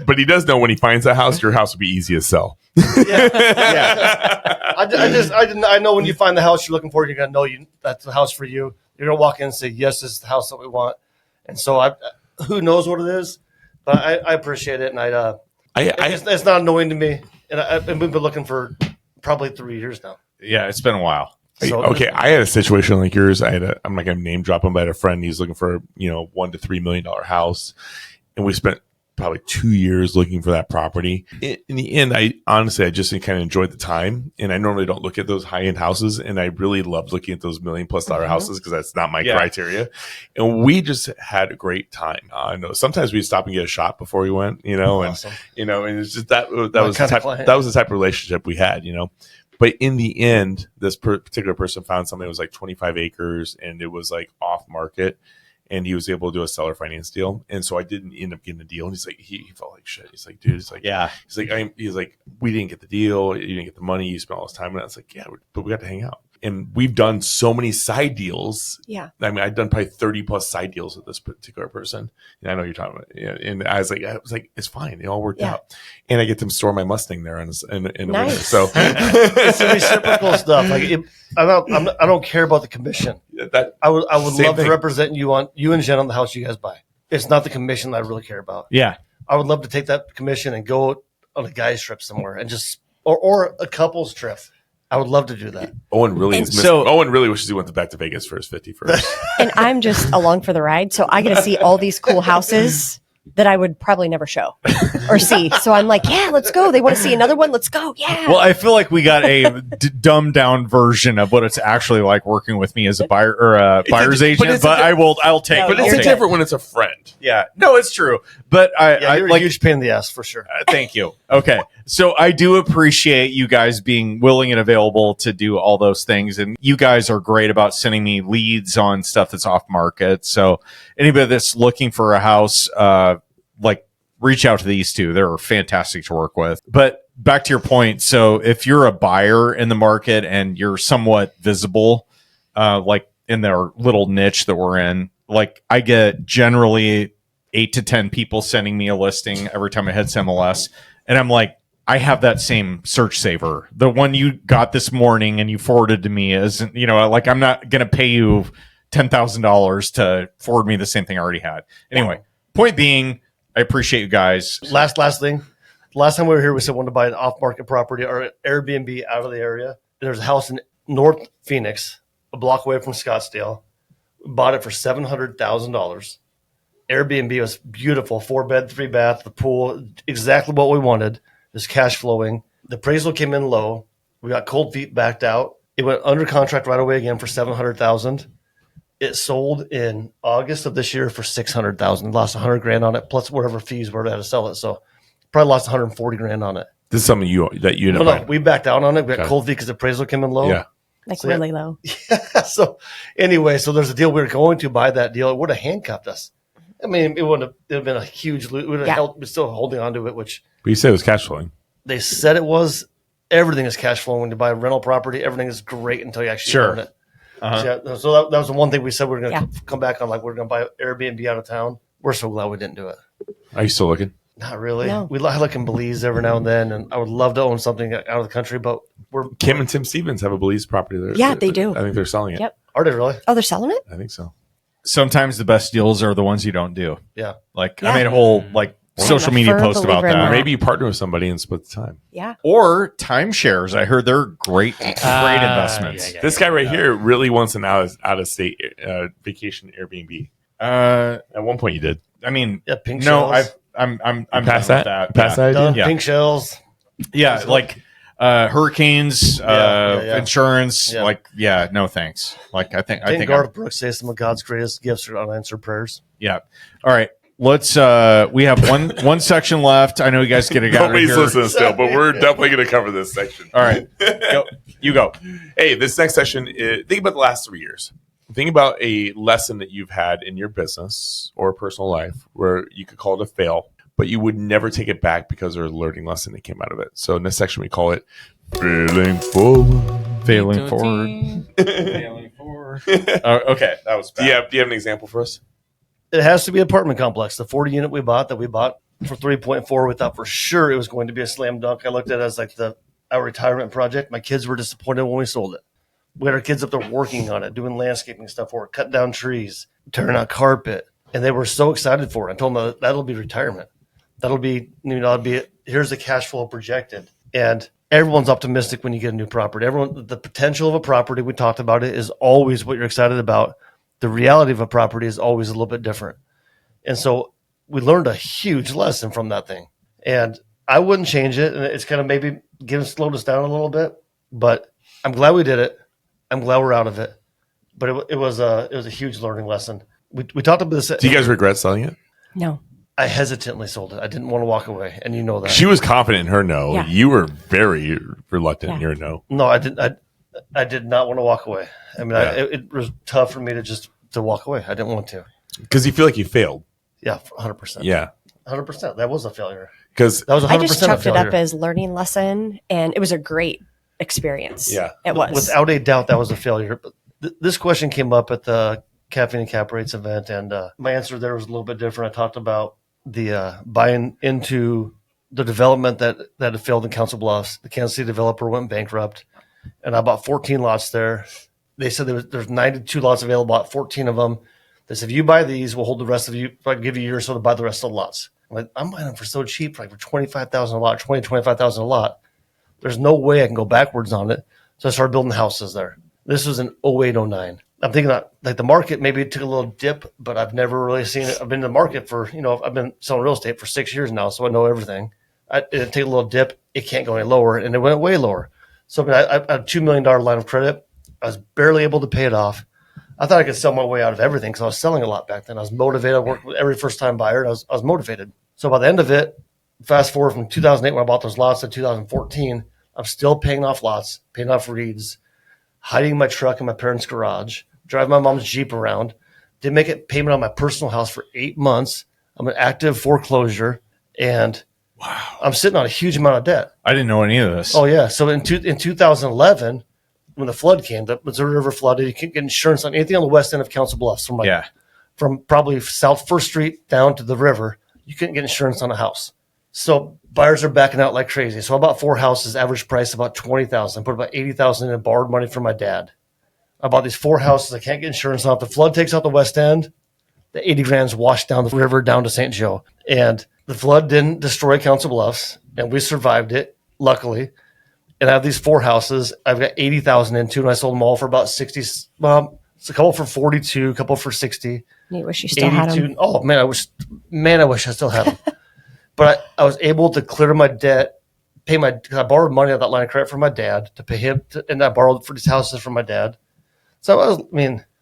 But he does know when he finds a house, your house will be easy to sell. Yeah. I know when you find the house you're looking for, you're gonna know that's the house for you. You're gonna walk in and say, yes, this is the house that we want. And so who knows what it is, but I appreciate it, and it's not annoying to me. And we've been looking for probably 3 years now. Yeah, it's been a while. So, okay, I had a situation like yours. I'm not going to name drop him, but I had a friend. He's looking for $1 to $3 million house, and we spent probably 2 years looking for that property. In the end, I just kind of enjoyed the time, and I normally don't look at those high end houses, and I really loved looking at those $1 million+ houses because that's not my criteria. And we just had a great time. I know sometimes we'd stop and get a shot before we went, awesome. and it's just that was the type of relationship we had, But in the end, this particular person found something that was like 25 acres and it was like off market, and he was able to do a seller finance deal. And so I didn't end up getting the deal. And he's like, he felt like shit. He's like, dude, he's like, we didn't get the deal. You didn't get the money. You spent all this time. And I was like, yeah, but we got to hang out. And we've done so many side deals. Yeah. I mean, I've done probably 30 plus side deals with this particular person. And I know you're talking about it. And I was like, it's fine. It all worked out. And I get to store my Mustang there in the winter. So It's the reciprocal stuff. Like I don't care about the commission. I would love to represent you and Jen on the house you guys buy. It's not the commission that I really care about. Yeah. I would love to take that commission and go on a guy's trip somewhere and just or a couple's trip. I would love to do that. Owen really wishes he went back to Vegas for his 51st. And I'm just along for the ride. So I get to see all these cool houses that I would probably never show or see. So I'm like, yeah, let's go. They want to see another one. Let's go. Yeah. Well, I feel like we got a dumbed down version of what it's actually like working with me as a buyer or a buyer's agent. But I'll take. But it's different when it's a friend. Yeah, no, it's true. But you're like a huge pain in the ass for sure. Thank you. Okay, so I do appreciate you guys being willing and available to do all those things, and you guys are great about sending me leads on stuff that's off market. So anybody that's looking for a house, reach out to these two. They're fantastic to work with. But back to your point. So if you're a buyer in the market and you're somewhat visible, like in their little niche that we're in, like I get generally 8 to 10 people sending me a listing every time I hit MLS. And I'm like, I have that same search saver. The one you got this morning and you forwarded to me isn't, like I'm not going to pay you $10,000 to forward me the same thing I already had. Anyway, point being, I appreciate you guys. Last thing. Last time we were here, we said we wanted to buy an off-market property or Airbnb out of the area. There's a house in North Phoenix, a block away from Scottsdale. We bought it for $700,000. Airbnb was beautiful, 4-bed, 3-bath, the pool, exactly what we wanted. It was cash flowing. The appraisal came in low. We got cold feet backed out. It went under contract right away again for $700,000. It sold in August of this year for $600,000. Lost $100,000 on it, plus whatever fees were to have to sell it. So probably lost $140,000 on it. This is something you know. No, we backed out on it. We got cold feet because the appraisal came in low. Yeah. Really low. Yeah. So anyway, there's a deal we were going to buy that deal. It would have handcuffed us. I mean, it would have been a huge loot. We're still holding on to it, which. But you said it was cash flowing. They said it was. Everything is cash flowing when you buy a rental property. Everything is great until you actually own it. Uh-huh. So that was the one thing we said we were going to come back on. Like we're going to buy Airbnb out of town. We're so glad we didn't do it. Are you still looking? Not really. No. I look in Belize every now and then, and I would love to own something out of the country, but Kim and Tim Stevens have a Belize property there. Yeah, they do. I think they're selling it. Yep. Are they really? Oh, they're selling it? I think so. Sometimes the best deals are the ones you don't do. Yeah. I made a whole social media post about that. Or maybe you partner with somebody and split the time. Yeah. Or timeshares. I heard they're great investments. This guy right here really wants an out of state vacation Airbnb. At one point you did. I mean, pink no, shells. I'm past done with that. Past that Done. idea? Pink shells. Yeah, hurricanes, insurance. Yeah. No thanks. I think Garth Brooks says some of God's greatest gifts are unanswered prayers. Yeah. All right. Let's. We have one section left. I know you guys get it. Nobody's listening still, but we're definitely going to cover this section. All right. You go. Hey, this next section. Think about the last 3 years. Think about a lesson that you've had in your business or personal life where you could call it a fail, but you would never take it back because there's a learning lesson that came out of it. So in this section, we call it failing forward. Failing forward. Failing forward. Okay, that was bad. Do you have an example for us? It has to be an apartment complex. The 40 unit we bought for 3.4, we thought for sure it was going to be a slam dunk. I looked at it as our retirement project. My kids were disappointed when we sold it. We had our kids up there working on it, doing landscaping stuff for it, cutting down trees, tearing out carpet. And they were so excited for it. I told them that'll be retirement. That'll be, here's the cash flow projected. And everyone's optimistic when you get a new property. The potential of a property, we talked about it, is always what you're excited about. The reality of a property is always a little bit different. And so we learned a huge lesson from that thing. And I wouldn't change it. And it's kind of maybe slowed us down a little bit. But I'm glad we did it. I'm glad we're out of it. But it was a huge learning lesson. We talked about this. Do you guys regret selling it? No. I hesitantly sold it. I didn't want to walk away, and you know that. She was confident in her no. Yeah. You were very reluctant in your no. No, I didn't. I did not want to walk away. I mean, it was tough for me to walk away. I didn't want to. Because you feel like you failed. Yeah, 100%. Yeah. 100%. That was a failure. Because that was 100% I just chucked a it failure. up as learning lesson, and it was a great experience. Yeah. It was. Without a doubt, that was a failure. But this question came up at the Caffeine and Cap Rates event, and my answer there was a little bit different. I talked about the buying into the development that had failed in Council Bluffs. The Kansas City developer went bankrupt, and I bought 14 lots there. They said there's 92 lots available, bought 14 of them. They said, if you buy these, we'll hold the rest of you. If I give you a year or so to buy the rest of the lots. I'm like, I'm buying them for so cheap, like for $25,000 a lot, $25,000 a lot. There's no way I can go backwards on it. So I started building houses there. This was in 08, 09. I'm thinking that like the market, maybe it took a little dip, but I've never really seen it. I've been in the market for, I've been selling real estate for 6 years now, so I know everything. It take a little dip. It can't go any lower, and it went way lower. So I had a $2 million line of credit. I was barely able to pay it off. I thought I could sell my way out of everything because I was selling a lot back then. I was motivated. I worked with every first-time buyer. I was motivated. So by the end of it, fast forward from 2008 when I bought those lots to 2014, I'm still paying off lots, paying off reeds, hiding my truck in my parents' garage, driving my mom's Jeep around, didn't make a payment on my personal house for 8 months. I'm an active foreclosure, and I'm sitting on a huge amount of debt. I didn't know any of this. Oh, yeah. So in 2011, when the flood came, the Missouri River flooded, you couldn't get insurance on anything on the west end of Council Bluffs. From probably South First Street down to the river, you couldn't get insurance on a house. So buyers are backing out like crazy. So I bought 4 houses, average price about $20,000. Put about $80,000 in borrowed money from my dad. I bought these 4 houses. I can't get insurance on. If the flood takes out the west end, the 80 grand's washed down the river down to St. Joe. And the flood didn't destroy Council Bluffs, and we survived it, luckily. And I have these 4 houses. I've got 80,000 into, and I sold them all for about 60. Well, it's a couple for 42, a couple for 60. You wish you still had them. Oh man, I wish I still had them. But I was able to clear my debt, because I borrowed money on that line of credit from my dad to pay him, and I borrowed for these houses from my dad. So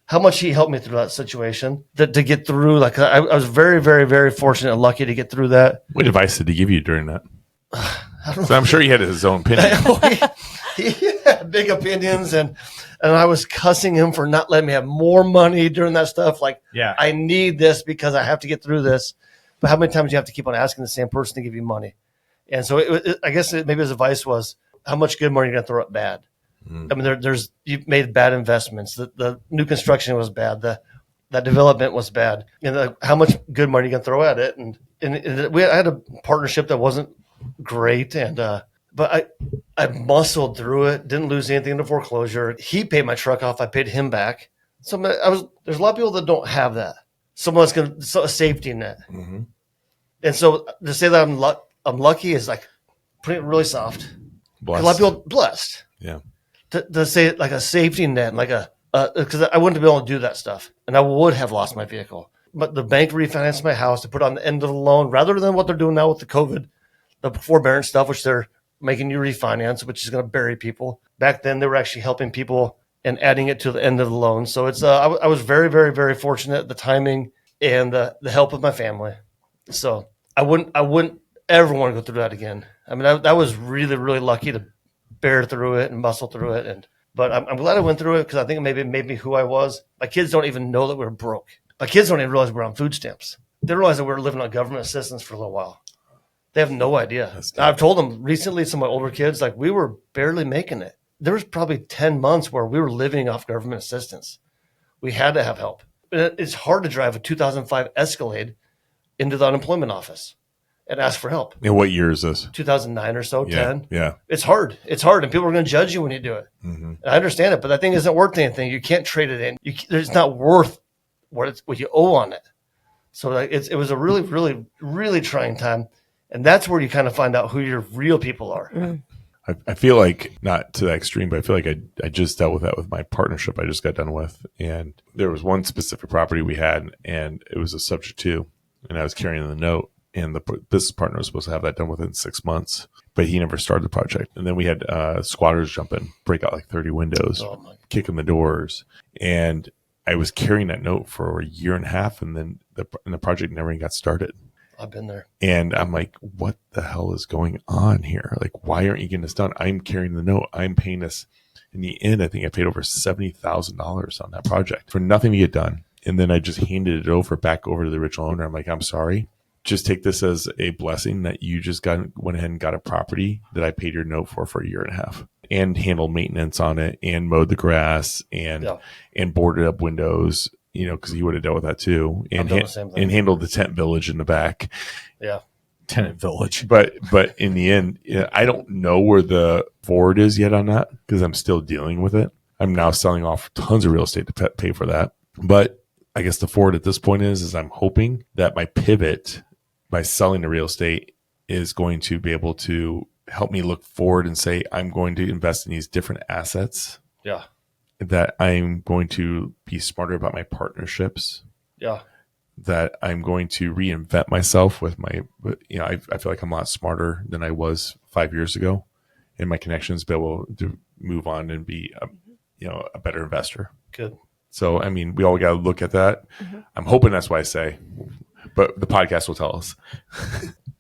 how much he helped me through that situation to get through. Like I was very, very, very fortunate and lucky to get through that. What advice did he give you during that? So I'm sure he had his own opinion. he had big opinions, and I was cussing him for not letting me have more money during that stuff. Like, I need this because I have to get through this. But how many times do you have to keep on asking the same person to give you money? And so I guess maybe his advice was, how much good money are you going to throw at bad? I mean, you've made bad investments. The new construction was bad. That development was bad. And how much good money are you going to throw at it? And I had a partnership that wasn't great, but I muscled through it. Didn't lose anything in the foreclosure. He paid my truck off. I paid him back. So there's a lot of people that don't have that. Someone that's a safety net. Mm-hmm. And so to say that I'm lucky is like putting it really soft. Blessed. A lot of people blessed. Yeah. To say it like a safety net, like because I wouldn't be able to do that stuff, and I would have lost my vehicle. But the bank refinanced my house to put on the end of the loan, rather than what they're doing now with the COVID, the forbearance stuff, which they're making you refinance, which is going to bury people. Back then, they were actually helping people and adding it to the end of the loan. So it's I was very, very, very fortunate, the timing and the help of my family. So I wouldn't ever want to go through that again. I mean, I was really, really lucky to bear through it and muscle through it. But I'm glad I went through it, because I think maybe it made me who I was. My kids don't even know that we're broke. My kids don't even realize we're on food stamps. They realize that we're living on government assistance for a little while. They have no idea. I've told them recently, some of my older kids, like, we were barely making it. There was probably 10 months where we were living off government assistance. We had to have help. It's hard to drive a 2005 Escalade into the unemployment office and ask for help. And what year is this? 2009 or so, 10. Yeah. It's hard. It's hard, and people are going to judge you when you do it. Mm-hmm. And I understand it, but that thing isn't worth anything. You can't trade it in. It's not worth what you owe on it. So it was a really, really, really trying time. And that's where you kind of find out who your real people are. Mm. I feel like, not to that extreme, but I feel like I just dealt with that with my partnership I just got done with. And there was one specific property we had, and it was a subject to, and I was carrying the note, and the business partner was supposed to have that done within 6 months, but he never started the project. And then we had squatters jump in, break out like 30 windows, kick in the doors. And I was carrying that note for a year and a half, and then the project never even got started. I've been there. And I'm like, what the hell is going on here? Like, why aren't you getting this done? I'm carrying the note. I'm paying this. In the end, I think I paid over $70,000 on that project for nothing to get done. And then I just handed it back over to the original owner. I'm like, I'm sorry. Just take this as a blessing that you just went ahead and got a property that I paid your note for a year and a half. and handled maintenance on it and mowed the grass and boarded up windows, because he would have dealt with that too, and and handled the tent village in the back. Yeah. Tenant village. But in the end, I don't know where the forward is yet on that because I'm still dealing with it. I'm now selling off tons of real estate to pay for that. But I guess the forward at this point is I'm hoping that my pivot by selling the real estate is going to be able to help me look forward and say, I'm going to invest in these different assets. Yeah. That I'm going to be smarter about my partnerships. Yeah. That I'm going to reinvent myself with my, I feel like I'm a lot smarter than I was 5 years ago, and my connections be able to move on and be, a better investor. Good. So, I mean, we all got to look at that. Mm-hmm. I'm hoping that's what I say, but the podcast will tell us.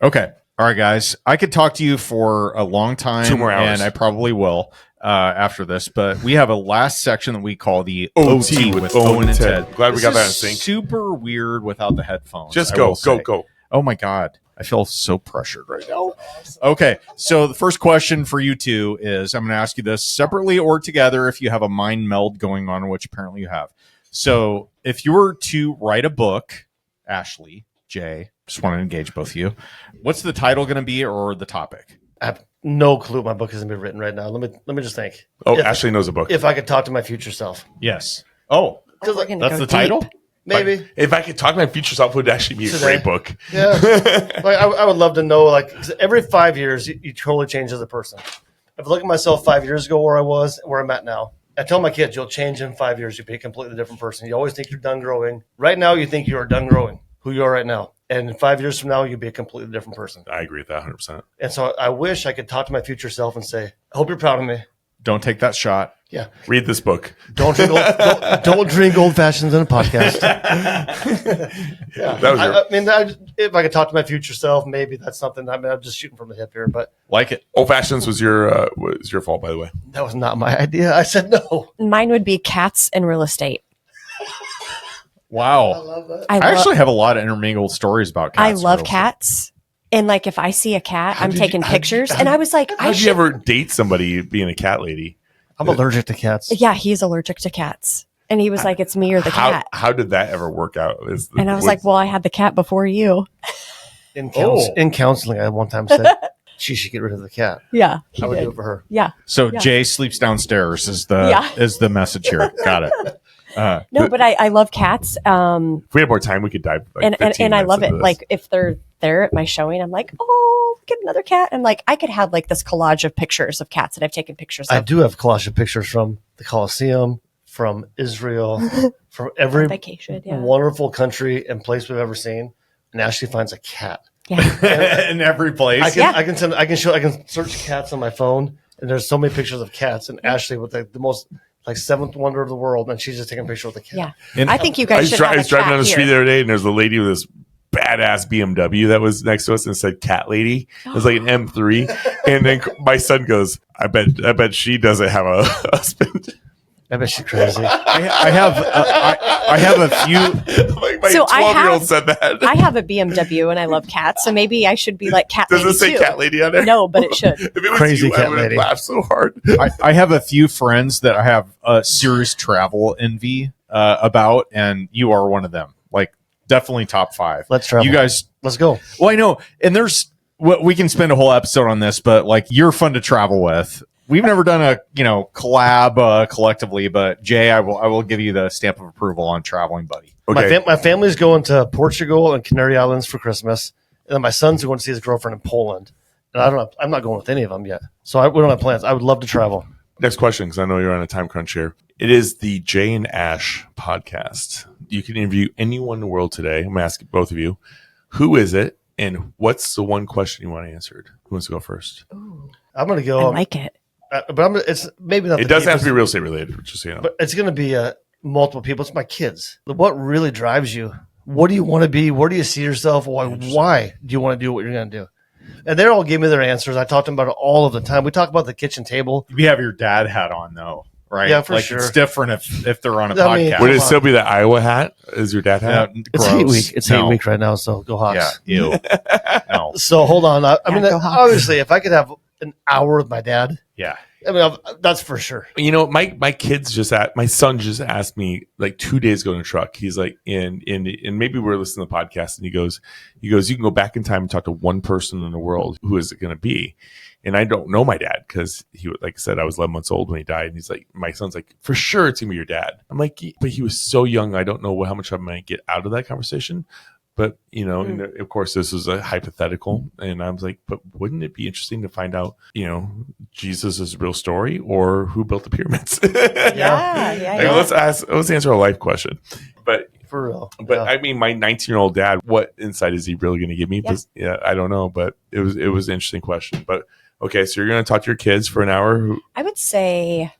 Okay. All right, guys. I could talk to you for a long time. 2 more hours. And I probably will after this, but we have a last section that we call the OT with Owen and Ted. Glad we got that in sync. Super weird without the headphones. Just go. Oh my God. I feel so pressured right now. Okay. So the first question for you two is, I'm going to ask you this separately or together if you have a mind meld going on, which apparently you have. So if you were to write a book, Ashley, Jay, just want to engage both of you. What's the title going to be or the topic? I have no clue. My book hasn't been written right now. Let me just think. Ashley knows a book. If I could talk to my future self. Yes. Oh, that's the title? Maybe. If I could talk to my future self, it would actually be a great book. Yeah. I would love to know, 'cause every 5 years, you totally change as a person. If I look at myself 5 years ago, where I was, where I'm at now, I tell my kids, you'll change in 5 years. You'll be a completely different person. You always think you're done growing. Right now, you think you are done growing, who you are right now. And in 5 years from now, you'll be a completely different person. I agree with that 100%. And so I wish I could talk to my future self and say, I hope you're proud of me. Don't take that shot. Yeah. Read this book. Don't drink old fashions in a podcast. Yeah. If I could talk to my future self, maybe that's something. I'm just shooting from the hip here, but like it. Old fashions was your fault, by the way. That was not my idea. I said no. Mine would be cats and real estate. Wow. I love that. I actually have a lot of intermingled stories about cats. I love cats. And if I see a cat, I'm taking pictures. And I was like, how did you ever date somebody being a cat lady? I'm allergic to cats. Yeah, he's allergic to cats. And he was like, it's me or the cat. How did that ever work out? And I was like, well, I had the cat before you. In counseling, I one time said she should get rid of the cat. Yeah. I would do it for her. Yeah. So Jay sleeps downstairs is the message here. Got it. No, but I love cats. If we had more time, we could dive. And I love it. Like if they're there at my showing, I'm like, oh, get another cat. And I could have this collage of pictures of cats that I've taken pictures of. I do have collage of pictures from the Colosseum, from Israel, from every vacation, wonderful country and place we've ever seen. And Ashley finds a cat. Yeah. In every place. I can search cats on my phone, and there's so many pictures of cats. And Ashley with the most seventh wonder of the world, and she's just taking a picture with a cat. Yeah, and I think you guys should have a cat. I was driving down the street the other day, and there's a lady with this badass BMW that was next to us and said "cat lady." It was like an M3, and then my son goes, "I bet she doesn't have a husband." I bet she's crazy. I have a few. My 12-year-old said that. I have a BMW and I love cats, so maybe I should be like cat lady. Does it say too. Cat lady on there? No, but it should. If it was crazy you, cat I would lady. laugh so hard. I have a few friends that I have serious travel envy about, and you are one of them. Definitely top 5. Let's travel. You guys, let's go. Well, I know, and we can spend a whole episode on this, but you're fun to travel with. We've never done a collab collectively, but Jay, I will give you the stamp of approval on traveling buddy. Okay. My family's going to Portugal and Canary Islands for Christmas, and then my son's going to see his girlfriend in Poland. And I'm not going with any of them yet, so we don't have plans. I would love to travel. Next question, because I know you're on a time crunch here. It is the Jay and Ash podcast. You can interview anyone in the world today. I'm going to ask both of you, who is it, and what's the one question you want answered? Who wants to go first? Ooh, I'm going to go. I like it. But it's maybe not. It doesn't have to be real estate related, just so you know. But it's going to be multiple people. It's my kids. What really drives you? What do you want to be? Where do you see yourself? Why do you want to do what you're going to do? And they all gave me their answers. I talked to them about it all of the time. We talk about the kitchen table. We have your dad hat on, though, right? Yeah, for sure. It's different if they're on a podcast. Would it still be the Iowa hat? Is your dad hat? It's hate week. It's hate week right now, so go Hawks. Yeah, ew. No. So hold on. Obviously, if I could have an hour with my dad, I mean, that's for sure. You know, my son just asked me like 2 days ago in a truck. He's like, and maybe we're listening to the podcast, and he goes, you can go back in time and talk to one person in the world. Who is it going to be? And I don't know my dad because he, like I said, I was 11 months old when he died. And he's like, my son's like, for sure it's gonna be your dad. I'm like, but he was so young. I don't know how much I might get out of that conversation. But, you know, and of course, this was a hypothetical. And I was like, but wouldn't it be interesting to find out, you know, Jesus' real story or who built the pyramids? Yeah. Let's answer a life question. But For real. But I mean, my 19-year-old dad, what insight is he really going to give me? Yeah. I don't know. But it was an interesting question. But okay, so you're going to talk to your kids for an hour? I would say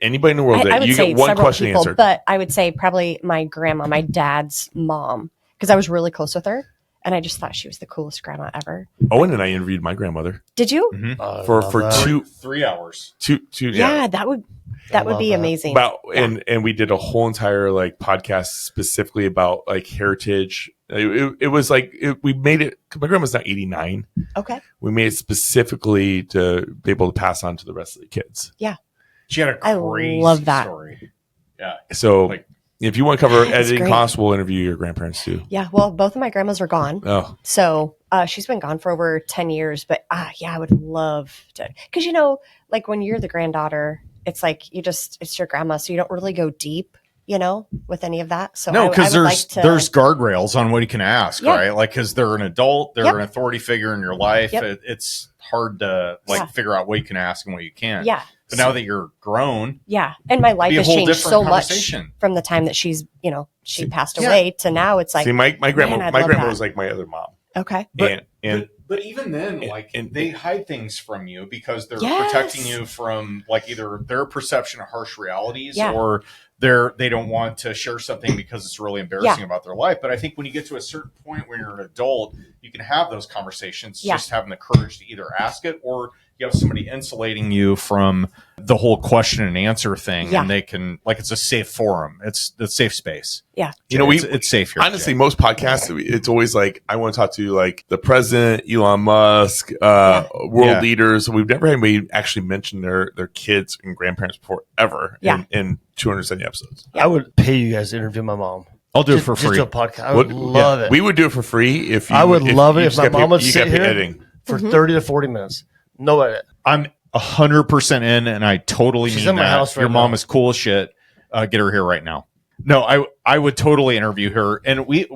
anybody in the world that you get one question answered. But I would say probably my grandma, my dad's mom, because I was really close with her, and I just thought she was the coolest grandma ever. Owen and I interviewed my grandmother. Did you? Mm-hmm. For 3 hours. Two. Yeah, that would be amazing. And we did a whole entire like podcast specifically about like heritage. It was like we made it. My grandma's now 89. Okay. We made it specifically to be able to pass on to the rest of the kids. Yeah. She had a crazy story. Yeah. So if you want to cover editing costs, we'll interview your grandparents too. Yeah. Well, both of my grandmas are gone. Oh. So she's been gone for over 10 years. But I would love to. Because, you know, like when you're the granddaughter, it's like it's your grandma. So you don't really go deep, you know, with any of that. So no, because there's guardrails on what you can ask, right? Like, because they're an adult, they're an authority figure in your life. It's hard to figure out what you can ask and what you can't. Yeah. But now that you're grown, and my life has changed so much from the time that she passed away to now. It's like, my grandma was like my other mom. Okay. But even then, they hide things from you because they're protecting you from like either their perception of harsh realities or they don't want to share something because it's really embarrassing about their life. But I think when you get to a certain point when you're an adult, you can have those conversations, just having the courage to either ask it or you have somebody insulating you from the whole question and answer thing. And they can, like, it's a safe forum. It's a safe space. Yeah. You know, it's safe here. Honestly, most podcasts, it's always like, I want to talk to like the president, Elon Musk, world leaders. We've never had anybody actually mention their kids and grandparents before ever in 270 episodes. I would pay you guys to interview my mom. I'll do it for free. Just a podcast. I would love it. We would do it for free if you, I would love it if my mom would sit here editing for 30 to 40 minutes. No edit. I'm 100% in, and I totally She's mean in my that. house right Your mom now. is cool as shit. Get her here right now. No, I would totally interview her, and we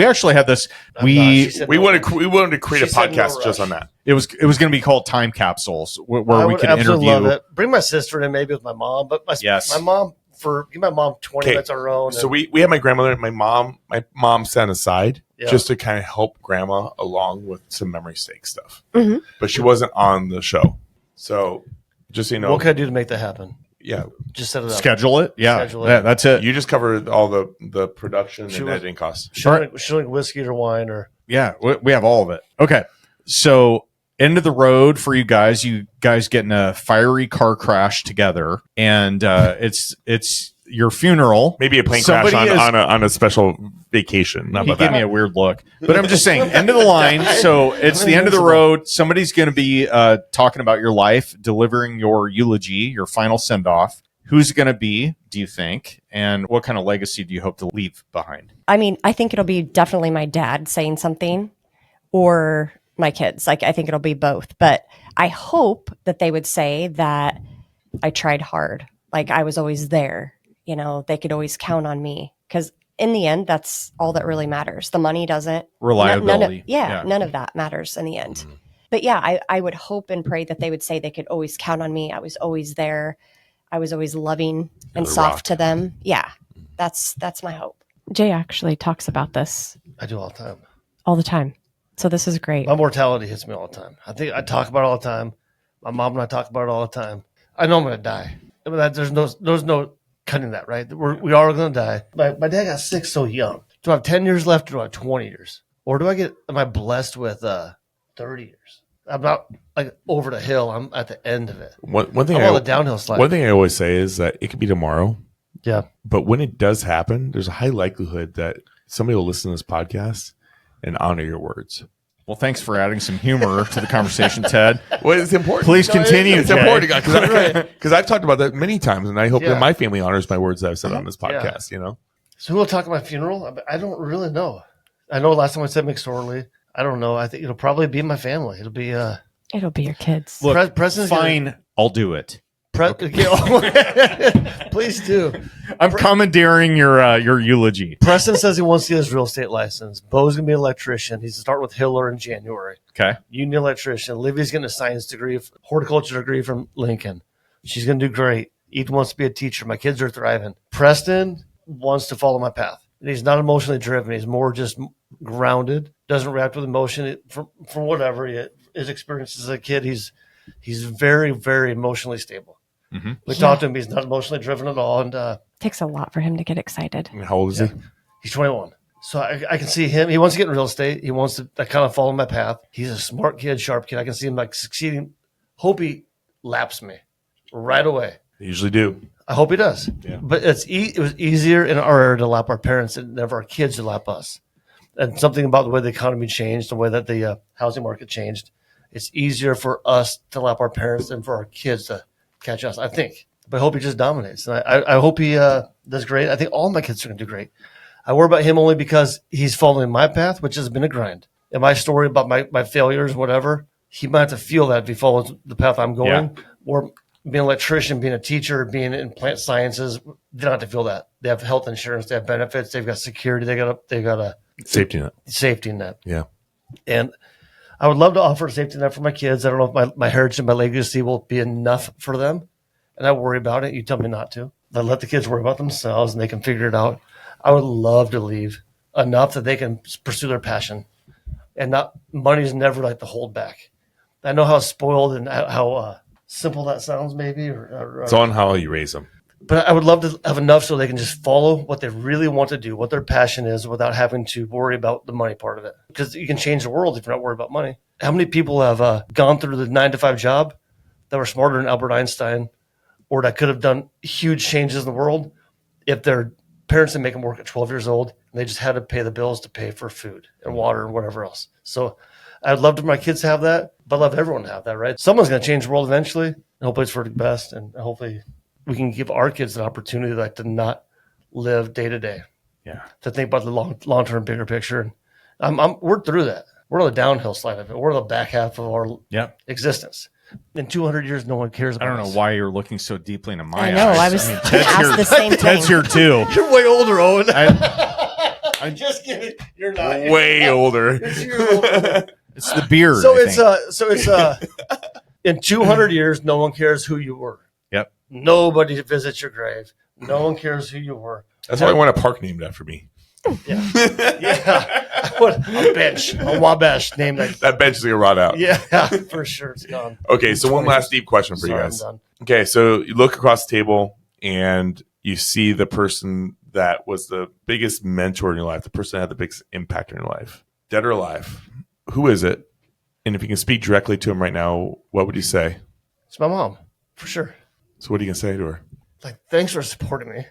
actually had this. We wanted to create a podcast just on that. It was going to be called Time Capsules, where we could interview. Love it. Bring my sister in, maybe with my mom, but my mom give my mom 20 minutes on her own. So we had my grandmother and my mom sat aside just to kind of help grandma along with some memory stake stuff. Mm-hmm. But she wasn't on the show. So just so you know. What can I do to make that happen? Yeah. Just set it up. Schedule it. Yeah. That's it. You just covered all the production and editing costs. Should like whiskey or wine or. Yeah. We have all of it. Okay. So end of the road for you guys. You guys get in a fiery car crash together, and it's your funeral. Maybe a plane crash on a special vacation. He gave me a weird look, but I'm just saying, end of the line. So it's the end of the road. Somebody's going to be talking about your life, delivering your eulogy, your final send off. Who's it going to be, do you think? And what kind of legacy do you hope to leave behind? I mean, I think it'll be definitely my dad saying something, or my kids. Like, I think it'll be both, but I hope that they would say that I tried hard. Like, I was always there. You know, they could always count on me, because in the end, that's all that really matters. The money doesn't. Reliability. None of that matters in the end. Mm-hmm. But yeah, I would hope and pray that they would say they could always count on me. I was always there. I was always loving and soft to them. Yeah, that's my hope. Jay actually talks about this. I do all the time. All the time. So this is great. My mortality hits me all the time. I think I talk about it all the time. My mom and I talk about it all the time. I know I'm going to die. I mean, there's no cutting that, right? We are going to die. My dad got sick so young. Do I have 10 years left, or do I have 20 years? Or am I blessed with 30 years? I'm not like over the hill. I'm at the end of it. One thing I'm on the downhill slide. One thing I always say is that it could be tomorrow. Yeah. But when it does happen, there's a high likelihood that somebody will listen to this podcast and honor your words. Well, thanks for adding some humor to the conversation, Ted. Well, it's important. Please continue. It's Jay. important because I've talked about that many times, and I hope that my family honors my words that I've said on this podcast. You know. So who will talk at my funeral? I don't really know. I know last time I said McSorley. I don't know. I think it'll probably be my family. It'll be your kids. Look, President's fine. I'll do it. Please do. I'm commandeering your eulogy. Preston says he wants to get his real estate license. Bo's going to be an electrician. He's to start with Hiller in January. Okay. Union electrician. Livy's getting a science degree, horticulture degree from Lincoln. She's going to do great. Ethan wants to be a teacher. My kids are thriving. Preston wants to follow my path. He's not emotionally driven. He's more just grounded. Doesn't react with emotion from whatever. His experience as a kid, he's very, very emotionally stable. Mm-hmm. We talked to him. He's not emotionally driven at all. And takes a lot for him to get excited. How old is he? He's 21. So I can see him. He wants to get in real estate. He wants to kind of follow my path. He's a smart kid, sharp kid. I can see him like succeeding. Hope he laps me right away. They usually do. I hope he does. Yeah. But it was easier in our era to lap our parents than for our kids to lap us. And something about the way the economy changed, the way that the housing market changed, it's easier for us to lap our parents than for our kids to catch us, I think. But I hope he just dominates. And I hope he does great. I think all my kids are going to do great. I worry about him only because he's following my path, which has been a grind. And my story about my failures, whatever, he might have to feel that if he follows the path I'm going. Yeah. Or being an electrician, being a teacher, being in plant sciences, they don't have to feel that. They have health insurance, they have benefits, they've got security, they got a safety net. Yeah. And I would love to offer a safety net for my kids. I don't know if my heritage and my legacy will be enough for them. And I worry about it. You tell me not to. I let the kids worry about themselves and they can figure it out. I would love to leave enough that they can pursue their passion. And money's never like the hold back. I know how spoiled and how simple that sounds maybe. It's on how you raise them. But I would love to have enough so they can just follow what they really want to do, what their passion is, without having to worry about the money part of it. Because you can change the world if you're not worried about money. How many people have gone through the 9-to-5 job that were smarter than Albert Einstein, or that could have done huge changes in the world if their parents didn't make them work at 12 years old and they just had to pay the bills to pay for food and water and whatever else? So I'd love for my kids to have that, but I'd love everyone to have that, right? Someone's going to change the world eventually, and hopefully it's for the best, and hopefully we can give our kids an opportunity like to not live day to day. Yeah. To think about the long term, bigger picture. We're through that. We're on the downhill slide of it. We're on the back half of our existence. In 200 years, no one cares about us. I don't know why you're looking so deeply into my eyes. I know. I was asked the same thing. Ted's here too. You're way older, Owen. I'm just kidding. You're not. Way older. It's the beard. So it's in 200 years, no one cares who you were. Yep. Nobody visits your grave. No one cares who you were. That's why I want a park named after me. Yeah. Yeah. A bench, a Wabash named that bench is going to rot out. Yeah, for sure. It's gone. Okay, so one last deep question for you guys. Okay, so you look across the table and you see the person that was the biggest mentor in your life, the person that had the biggest impact in your life, dead or alive. Who is it? And if you can speak directly to him right now, what would you say? It's my mom, for sure. So what are you going to say to her? Like, thanks for supporting me.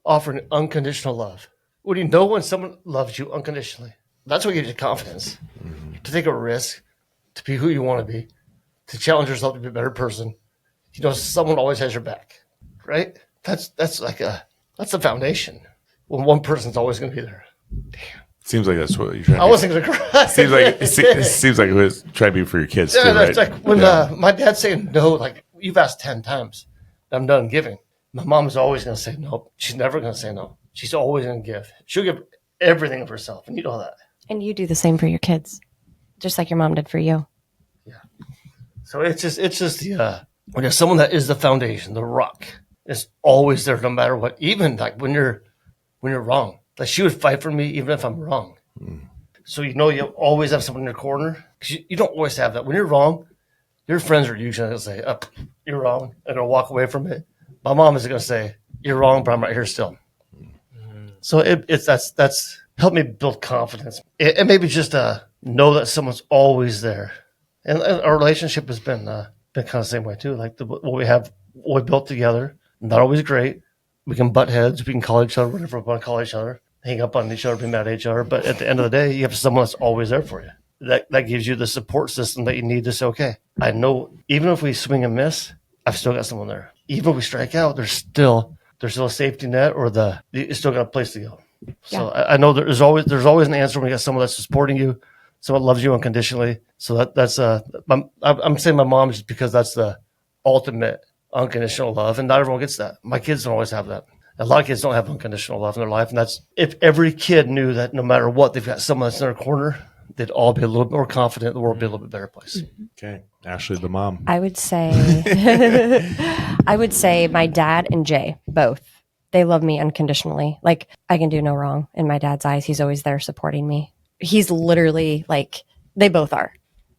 Offering unconditional love. When you know when someone loves you unconditionally, that's what gives you confidence. Mm-hmm. To take a risk, to be who you want to be, to challenge yourself to be a better person. You know, someone always has your back, right? That's the foundation. When one person's always going to be there. Damn. Seems like that's what you're trying to do. I wasn't going to cry. Seems like it was trying to be for your kids, too, right? Like when my dad's saying no, like, you've asked 10 times. I'm done giving. My mom is always going to say no. She's never going to say no. She's always going to give. She'll give everything of herself, and you know that. And you do the same for your kids, just like your mom did for you. Yeah. So it's just the when there's someone that is the foundation, the rock, is always there no matter what. Even like when you're wrong, like she would fight for me even if I'm wrong. Mm. So you know you always have someone in your corner, because you don't always have that. When you're wrong, your friends are usually going to say, "Oh, you're wrong," and they'll walk away from it. My mom is going to say, "You're wrong, but I'm right here still." So that's helped me build confidence, and maybe just know that someone's always there. And our relationship has been kind of the same way too. Like what we built together, not always great. We can butt heads, we can call each other whatever we want to call each other, hang up on each other, be mad at each other. But at the end of the day, you have someone that's always there for you. that gives you the support system that you need to say, okay, I know even if we swing and miss, I've still got someone there. Even if we strike out, there's still a safety net, or it's still got a place to go. So I know there's always an answer when you got someone that's supporting you, someone loves you unconditionally. So that's I'm saying my mom just because that's the ultimate unconditional love, and not everyone gets that. My kids don't always have that. A lot of kids don't have unconditional love in their life, and that's if every kid knew that no matter what, they've got someone that's in their corner, they'd all be a little bit more confident. The world would be a little bit better place. Okay, Ashley, the mom. I would say, my dad and Jay both. They love me unconditionally. Like, I can do no wrong in my dad's eyes. He's always there supporting me. He's literally like, they both are.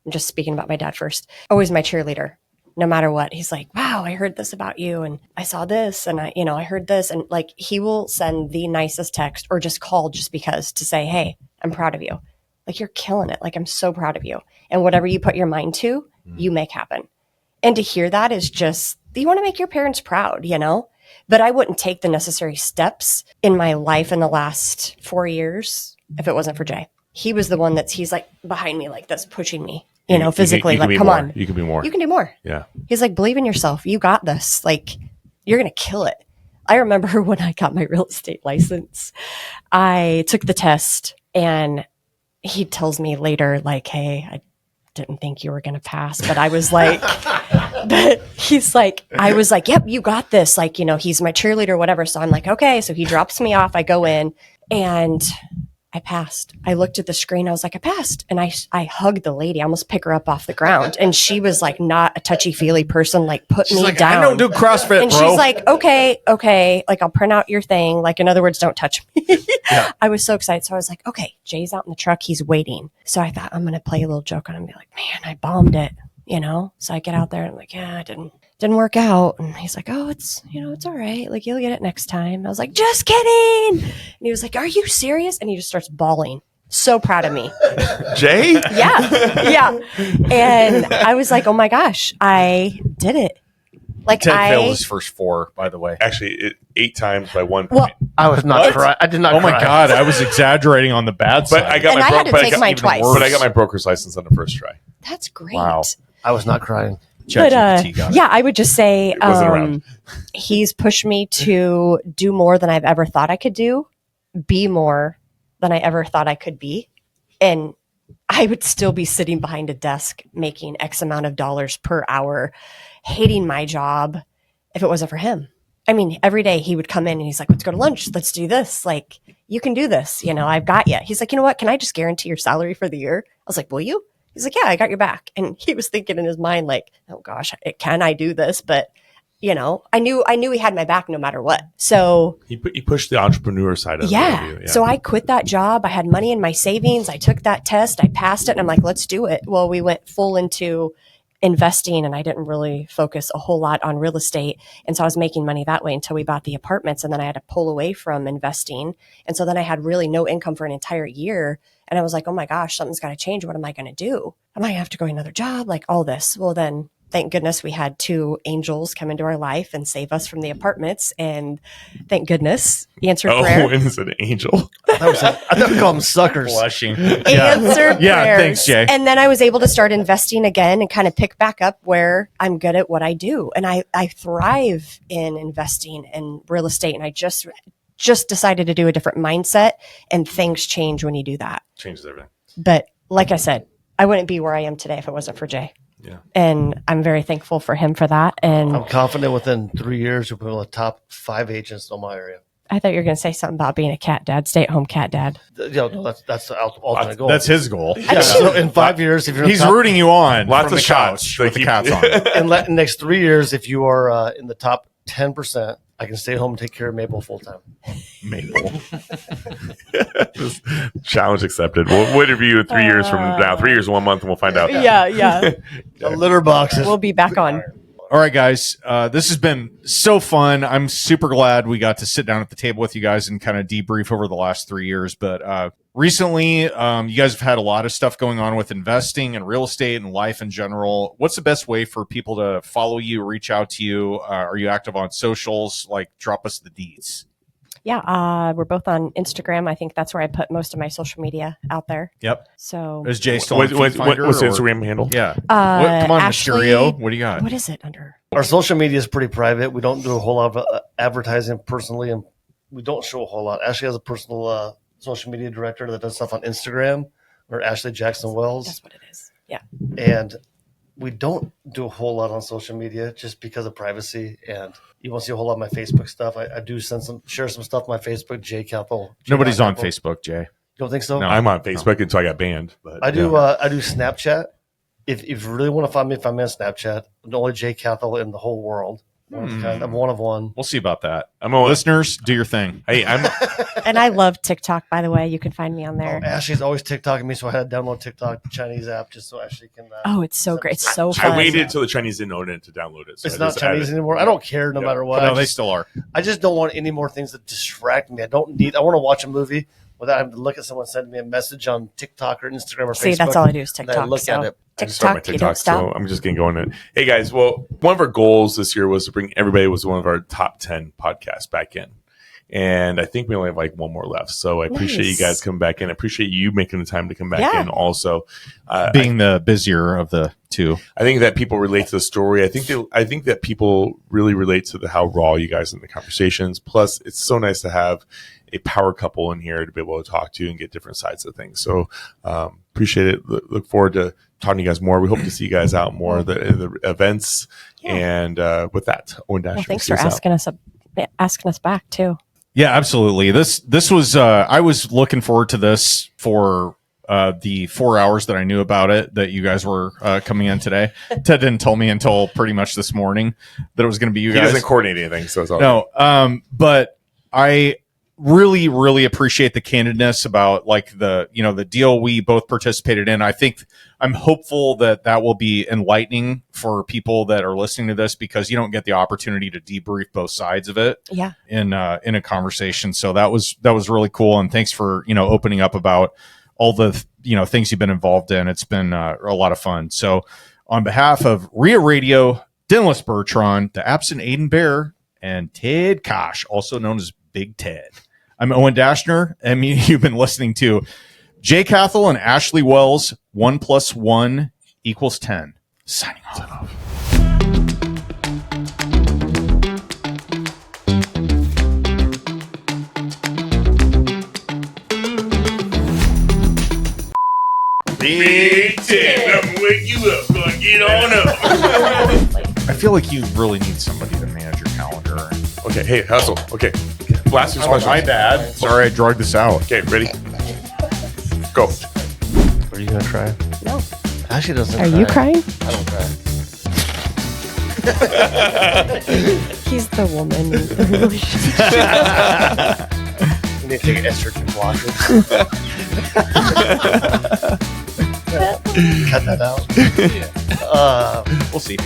I'm just speaking about my dad first. Always my cheerleader. No matter what. He's like, wow, I heard this about you. And I saw this and I heard this. And like, he will send the nicest text or just call just because to say, hey, I'm proud of you. Like, you're killing it. Like, I'm so proud of you. And whatever you put your mind to, you make happen. And to hear that is just, you want to make your parents proud, But I wouldn't take the necessary steps in my life in the last 4 years if it wasn't for Jay. He was the one he's like behind me like this, pushing me, physically. You like, come on. You can be more. You can do more. Yeah. He's like, believe in yourself. You got this. Like, you're going to kill it. I remember when I got my real estate license, I took the test and he tells me later, like, hey, I didn't think you were going to pass, but I was like, I was like, yep, you got this. Like, he's my cheerleader, whatever. So I'm like, okay. So he drops me off. I go in and I passed. I looked at the screen. I was like, I passed. And I hugged the lady. I almost pick her up off the ground. And she was like, not a touchy-feely person, like put me like, down. I don't do CrossFit, and bro. she's like, okay. Like, I'll print out your thing. Like, in other words, don't touch me. Yeah. I was so excited. So I was like, okay, Jay's out in the truck. He's waiting. So I thought I'm going to play a little joke on him and be like, man, I bombed it, So I get out there and I'm like, yeah, it didn't work out. And he's like, oh, it's all right. Like, you'll get it next time. I was like, just kidding. And he was like, are you serious? And he just starts bawling. So proud of me. Jay? Yeah. And I was like, oh my gosh, I did it. Like, Ted failed his first 4, by the way. Actually, 8 times by 1 point. Well, I was not crying. I did not cry. Oh my God, I was exaggerating on the bad side. But I got And I had to take mine twice. But I got my broker's license on the first try. That's great. Wow. I was not crying. But ChatGPT got it. yeah, I would just say wasn't around. He's pushed me to do more than I've ever thought I could do, be more than I ever thought I could be. And I would still be sitting behind a desk making X amount of dollars per hour, hating my job if it wasn't for him. I mean, every day he would come in and he's like, let's go to lunch. Let's do this. Like, you can do this. I've got you. He's like, you know what? Can I just guarantee your salary for the year? I was like, will you? He's like, yeah, I got your back. And he was thinking in his mind, like, oh gosh, can I do this? But I knew he had my back no matter what. So He pushed the entrepreneur side of yeah. you. So I quit that job. I had money in my savings. I took that test. I passed it. And I'm like, let's do it. Well, we went full into investing and I didn't really focus a whole lot on real estate. And so I was making money that way until we bought the apartments. And then I had to pull away from investing. And so then I had really no income for an entire year. And I was like, oh my gosh, something's got to change. What am I going to do? Am I going to have to go to another job? Like all this. Well, then thank goodness we had 2 angels come into our life and save us from the apartments. And thank goodness he answered prayer. Oh, and it's an angel. I thought we call them suckers. Blushing. Answered Yeah, prayers. thanks, Jay. And then I was able to start investing again and kind of pick back up where I'm good at what I do. And I thrive in investing in real estate. And I just decided to do a different mindset, and things change when you do that. Changes everything. But like I said, I wouldn't be where I am today if it wasn't for Jay. Yeah. And I'm very thankful for him for that. And I'm confident within 3 years we'll be one of the top 5 agents in my area. I thought you were going to say something about being a cat dad, stay-at-home cat dad. No, that's the ultimate goal. That's his goal. Yeah, so in 5 years, if you're He's rooting you on. Lots from of the shots. couch with the cats on. in the next 3 years, if you are in the top 10%, I can stay home and take care of Mabel full time. Mabel. Challenge accepted. We'll interview you 3 years from now. 3 years and 1 month, and we'll find out. Yeah. The litter boxes. We'll be back on. All right, guys. This has been so fun. I'm super glad we got to sit down at the table with you guys and kind of debrief over the last 3 years. But recently, you guys have had a lot of stuff going on with investing and real estate and life in general. What's the best way for people to follow you, reach out to you? Are you active on socials? Like, drop us the deets. Yeah, we're both on Instagram. I think that's where I put most of my social media out there. Yep. So Is Jay still What's on Feedfinder, the or- Instagram handle? Yeah. Come on, Ashley, Mysterio. What do you got? What is it under? Our social media is pretty private. We don't do a whole lot of advertising personally, and we don't show a whole lot. Ashley has a personal social media director that does stuff on Instagram, or Ashley Jackson Wells. That's what it is. Yeah. And we don't do a whole lot on social media just because of privacy. And you won't see a whole lot of my Facebook stuff. I do share some stuff on my Facebook. Jay Kathol. Nobody's on Facebook, Jay. You don't think so? No. I'm on Facebook until I got banned. But I do. I do Snapchat. If you really want to find me, find me on Snapchat. I'm the only Jay Kathol in the whole world. I'm one of one. We'll see about that. I'm a Listeners, do your thing. Hey, I'm And I love TikTok, by the way. You can find me on Oh, there. Ashley's always TikToking me, so I had to download TikTok, the Chinese app, just so Ashley can. Oh, it's so great. It's so fun. I waited until the Chinese didn't own it to download it. So It's I not just added Chinese it. anymore. I don't care no matter what. No, I they just, still are. I just don't want any more things that distract me. I want to watch a movie without having to look at someone sending me a message on TikTok or Instagram or See, Facebook. that's all I do is And I TikTok. look So at it. I just started TikTok, my you don't TikTok, stop. so I'm just getting going. Hey guys, well, one of our goals this year was to bring everybody was one of our top 10 podcasts back in. And I think we only have like one more left. So I appreciate you Nice. guys coming back in. I appreciate you making the time to come back Yeah. in also. Being the busier of the two. I think that people relate to the story. I think that people really relate to how raw you guys in the conversations. Plus, it's so nice to have a power couple in here to be able to talk to and get different sides of things. So appreciate it. Look forward to talking to you guys more. We hope to see you guys out more in the events. Yeah. And with that, Owen Dash. Well, thanks for asking us back too. Yeah, absolutely. This was I was looking forward to this for the 4 hours that I knew about it, that you guys were coming in today. Ted didn't tell me until pretty much this morning that it was going to be you He guys. doesn't coordinate anything, so it's all No, but I really, really appreciate the candidness about like the deal we both participated in. I think I'm hopeful that will be enlightening for people that are listening to this, because you don't get the opportunity to debrief both sides of it Yeah. in a conversation. So that was really cool. And thanks for, opening up about all the, things you've been involved in. It's been a lot of fun. So on behalf of RIA Radio, Dennis Bertrand, the absent Aiden Bear, and Ted Kosh, also known as Big Ted, I'm Owen Dashner, and you've been listening to Jay Kathol and Ashley Wells, 1 + 1 = 10. Signing off. Big Ted, I'm wake you up. Go on, get on up. I feel like you really need somebody to manage your calendar. Okay, hey, hustle. Okay, blast your Oh, questions. my bad. Sorry, I dragged this out. Okay, ready? Go. Are you gonna cry? No. Ashley doesn't. Are you crying? I don't cry. He's the woman in the relationship. You need to take estrogen blockers. Cut that out. We'll see.